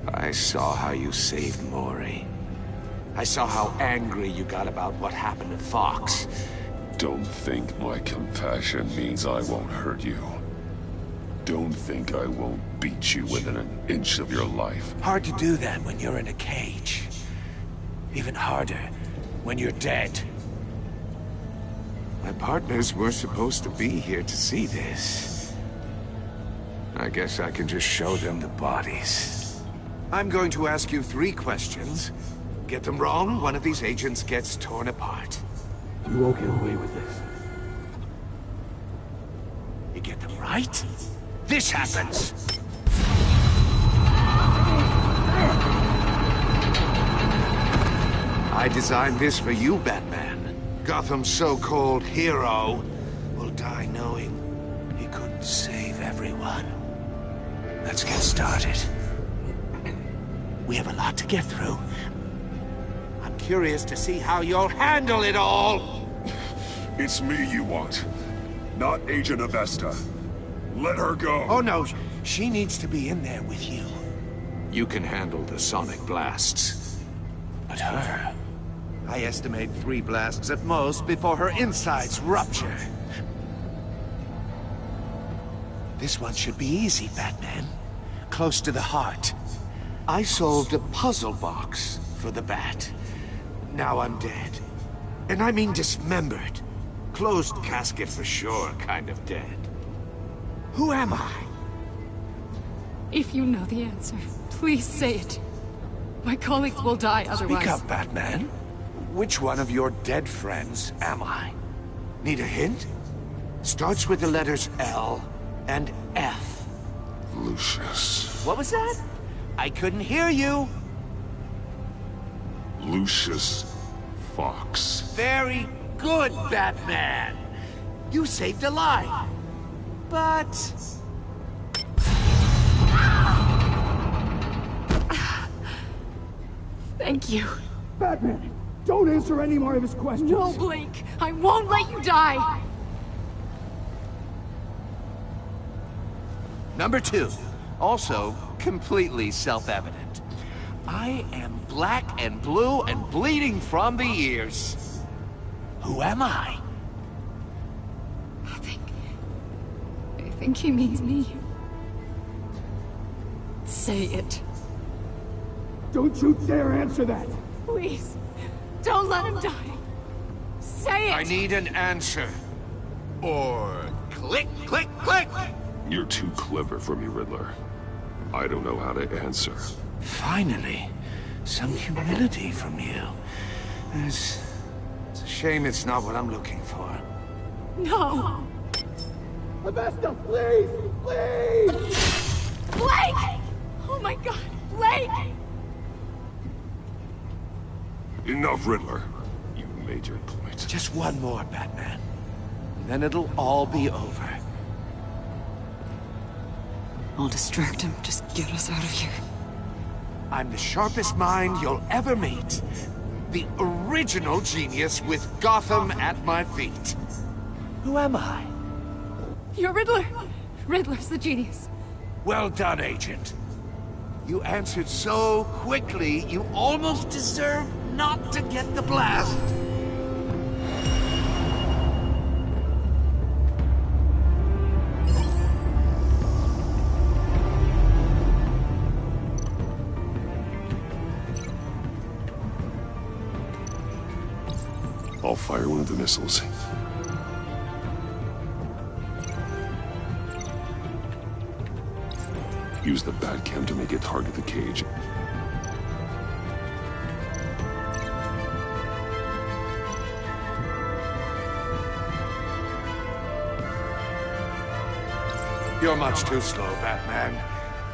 I saw how you saved Mori. I saw how angry you got about what happened to Fox. Don't think my compassion means I won't hurt you. Don't think I won't beat you within an inch of your life. Hard to do that when you're in a cage. Even harder when you're dead. My partners were supposed to be here to see this. I guess I can just show them the bodies. I'm going to ask you 3 questions. Get them wrong, one of these agents gets torn apart. You won't get away with this. You get them right, this happens! I designed this for you, Batman. Gotham's so-called hero will die knowing he couldn't save everyone. Let's get started. We have a lot to get through. I'm curious to see how you'll handle it all! It's me you want, not Agent Avesta. Let her go! Oh no, she needs to be in there with you. You can handle the sonic blasts. But her... I estimate 3 blasts at most before her insides rupture. This one should be easy, Batman. Close to the heart. I solved a puzzle box for the Bat. Now I'm dead. And I mean dismembered. Closed casket for sure, kind of dead. Who am I? If you know the answer, please say it. My colleagues will die otherwise. Speak up, Batman. Which one of your dead friends am I? Need a hint? Starts with the letters L and F. Lucius. What was that? I couldn't hear you. Lucius Fox. Very good, Batman. You saved a life. But... Thank you. Batman, don't answer any more of his questions. No, Blake. I won't let you die. Number 2. Also, completely self-evident. I am black and blue and bleeding from the ears. Who am I? I think he means me. Say it. Don't you dare answer that! Please, don't let him die. Say it! I need an answer. Or... Click, click, click! You're too clever for me, Riddler. I don't know how to answer. Finally, some humility from you. It's a shame it's not what I'm looking for. No! Avesta, please! Please! Blake! Oh my god, Blake! Enough, Riddler. You made your point. Just one more, Batman. And then it'll all be over. I'll distract him. Just get us out of here. I'm the sharpest mind you'll ever meet. The original genius with Gotham at my feet. Who am I? You're Riddler. Riddler's the genius. Well done, Agent. You answered so quickly, you almost deserve not to get the blast. I'll fire one of the missiles. Use the Batcam to make it target the cage. You're much too slow, Batman.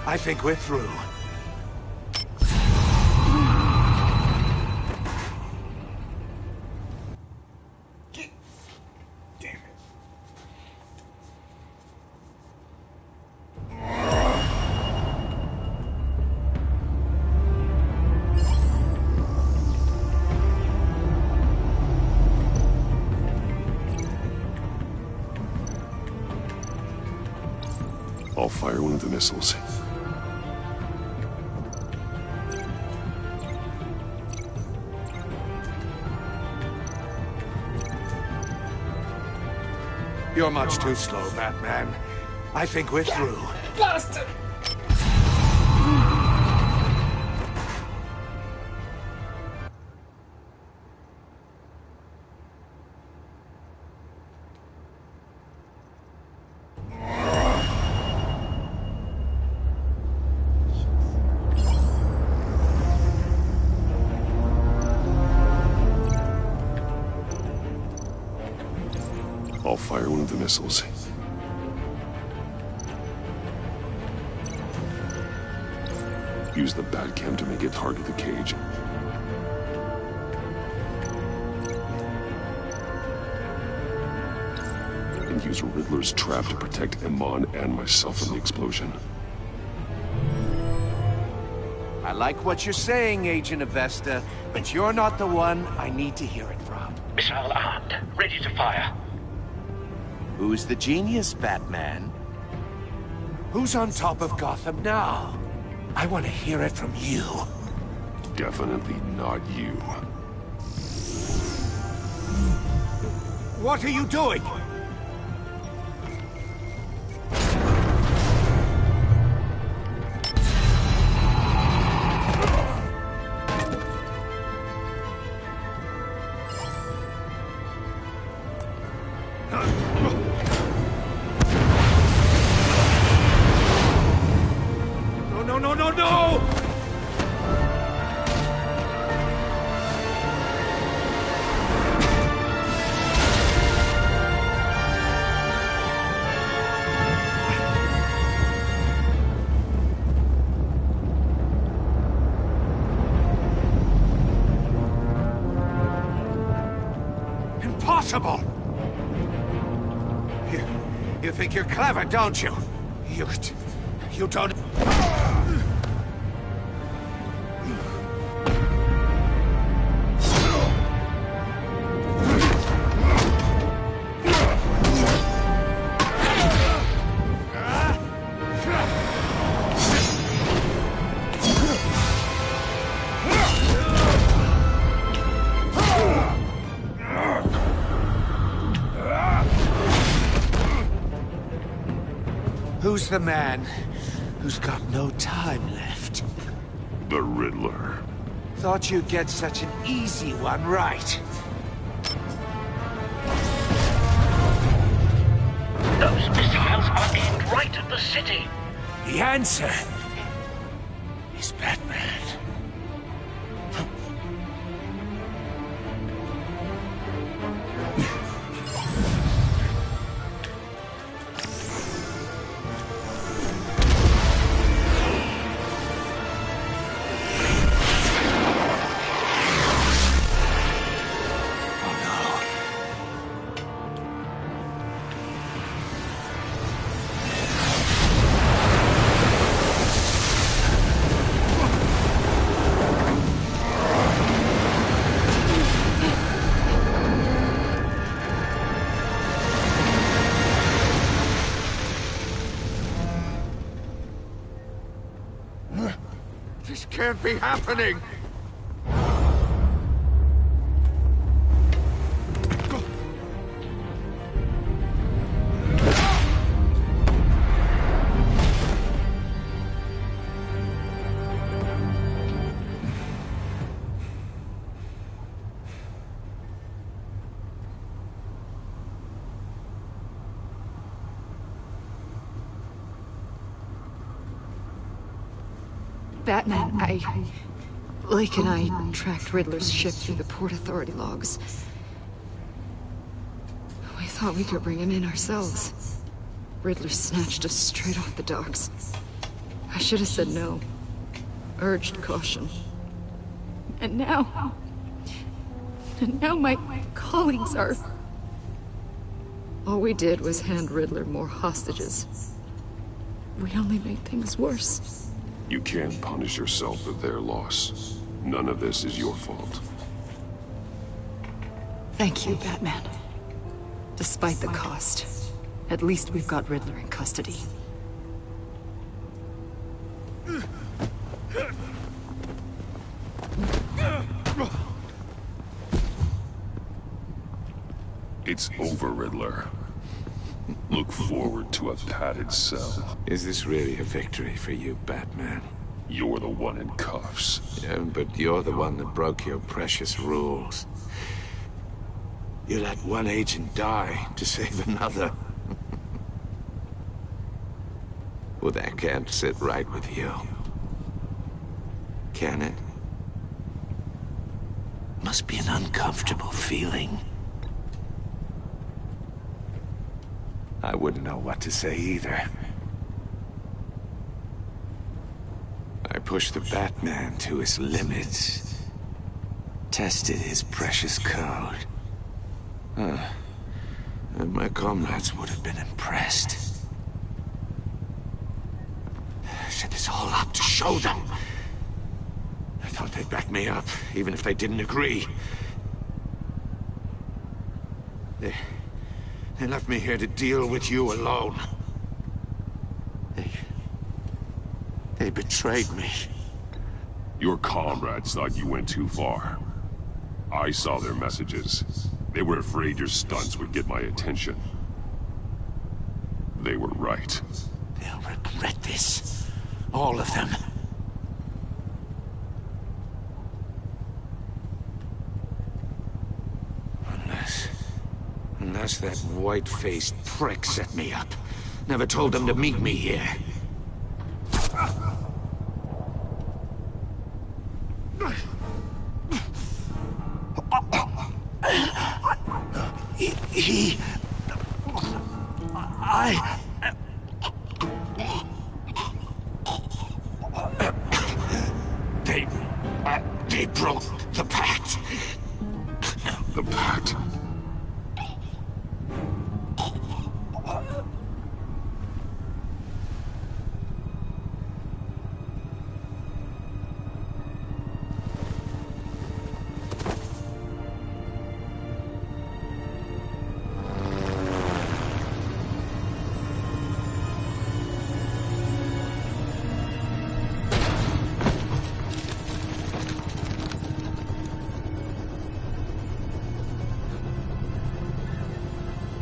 I think we're through. I'll fire one of the missiles. You're much too slow, Batman. I think we're through. Bastard! I'll fire one of the missiles. Use the Batcam to make it target the cage. And use Riddler's trap to protect Iman and myself from the explosion. I like what you're saying, Agent Avesta, but you're not the one I need to hear it from. Missile armed, ready to fire. Who's the genius, Batman? Who's on top of Gotham now? I want to hear it from you. Definitely not you. What are you doing? Impossible! You think you're clever, don't you? You don't... Who's the man who's got no time left? The Riddler. Thought you'd get such an easy one right. Those missiles are aimed right at the city. The answer He's Batman. This can't be happening! Batman, Blake and I tracked Riddler's ship through the Port Authority logs. We thought we could bring him in ourselves. Riddler snatched us straight off the docks. I should have said no. Urged caution. And now my colleagues are... All we did was hand Riddler more hostages. We only made things worse. You can't punish yourself for their loss. None of this is your fault. Thank you, Batman. Despite the cost, at least we've got Riddler in custody. It's over, Riddler. Look forward to a padded cell. Is this really a victory for you, Batman? You're the one in cuffs. Yeah, but you're the one that broke your precious rules. You let one agent die to save another. Well, that can't sit right with you. Can it? Must be an uncomfortable feeling. I wouldn't know what to say either. I pushed the Batman to his limits. Tested his precious code. And my comrades would have been impressed. I set this all up to show them. I thought they'd back me up, even if they didn't agree. They left me here to deal with you alone. They betrayed me. Your comrades thought you went too far. I saw their messages. They were afraid your stunts would get my attention. They were right. They'll regret this. All of them. Unless that white-faced prick set me up. Never told them to meet me here. They broke the pact. The pact?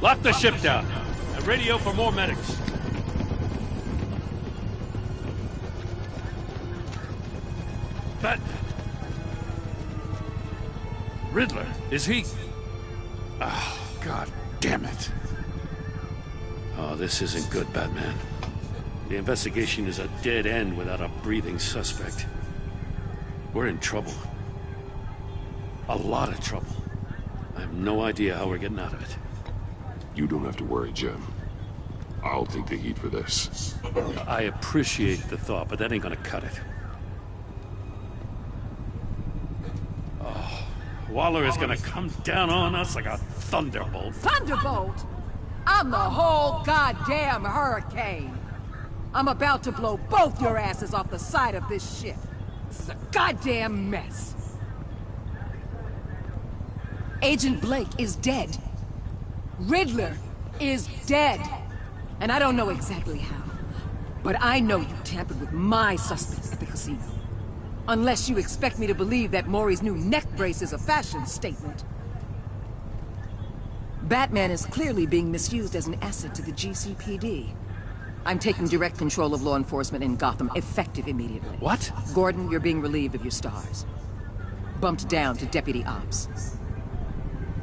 Lock the ship down and radio for more medics. Batman. Riddler, is he? Oh, God damn it. Oh, this isn't good, Batman. The investigation is a dead end without a breathing suspect. We're in trouble. A lot of trouble. I have no idea how we're getting out of it. You don't have to worry, Jim. I'll take the heat for this. I appreciate the thought, but that ain't gonna cut it. Oh, Waller is gonna come down on us like a thunderbolt. Thunderbolt? I'm the whole goddamn hurricane. I'm about to blow both your asses off the side of this ship. This is a goddamn mess. Agent Blake is dead. Riddler is dead. And I don't know exactly how. But I know you tampered with my suspect at the casino. Unless you expect me to believe that Maury's new neck brace is a fashion statement. Batman is clearly being misused as an asset to the GCPD. I'm taking direct control of law enforcement in Gotham, effective immediately. What? Gordon, you're being relieved of your stars. Bumped down to Deputy Ops.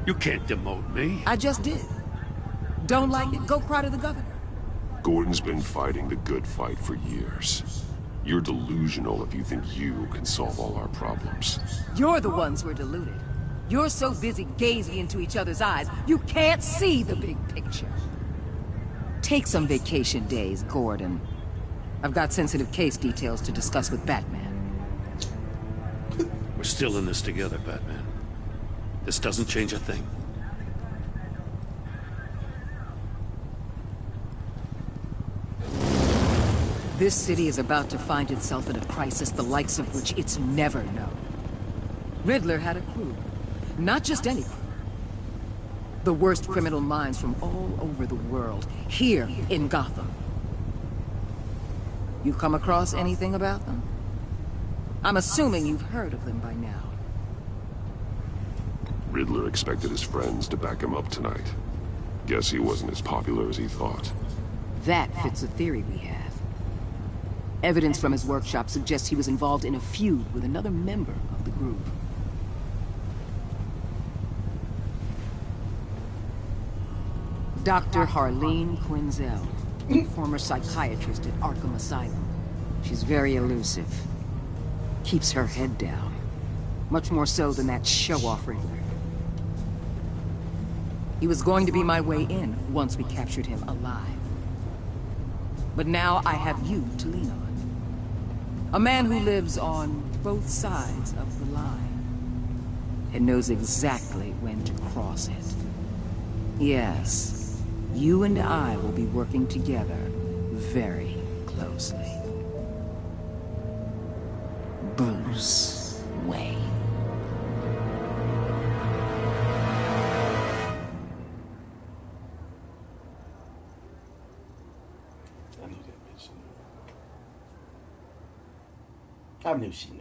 You can't demote me. I just did. Don't like it? Go cry to the governor. Gordon's been fighting the good fight for years. You're delusional if you think you can solve all our problems. You're the ones who are deluded. You're so busy gazing into each other's eyes, you can't see the big picture. Take some vacation days, Gordon. I've got sensitive case details to discuss with Batman. We're still in this together, Batman. This doesn't change a thing. This city is about to find itself in a crisis the likes of which it's never known. Riddler had a crew. Not just any crew. The worst criminal minds from all over the world, here in Gotham. You come across anything about them? I'm assuming you've heard of them by now. Riddler expected his friends to back him up tonight. Guess he wasn't as popular as he thought. That fits a theory we have. Evidence from his workshop suggests he was involved in a feud with another member of the group. Dr. Harleen Quinzel, former psychiatrist at Arkham Asylum. She's very elusive. Keeps her head down. Much more so than that show-off Riddler. He was going to be my way in once we captured him alive. But now I have you to lean on. A man who lives on both sides of the line and knows exactly when to cross it. Yes, you and I will be working together very closely. Bruce Wayne. I knew she knew.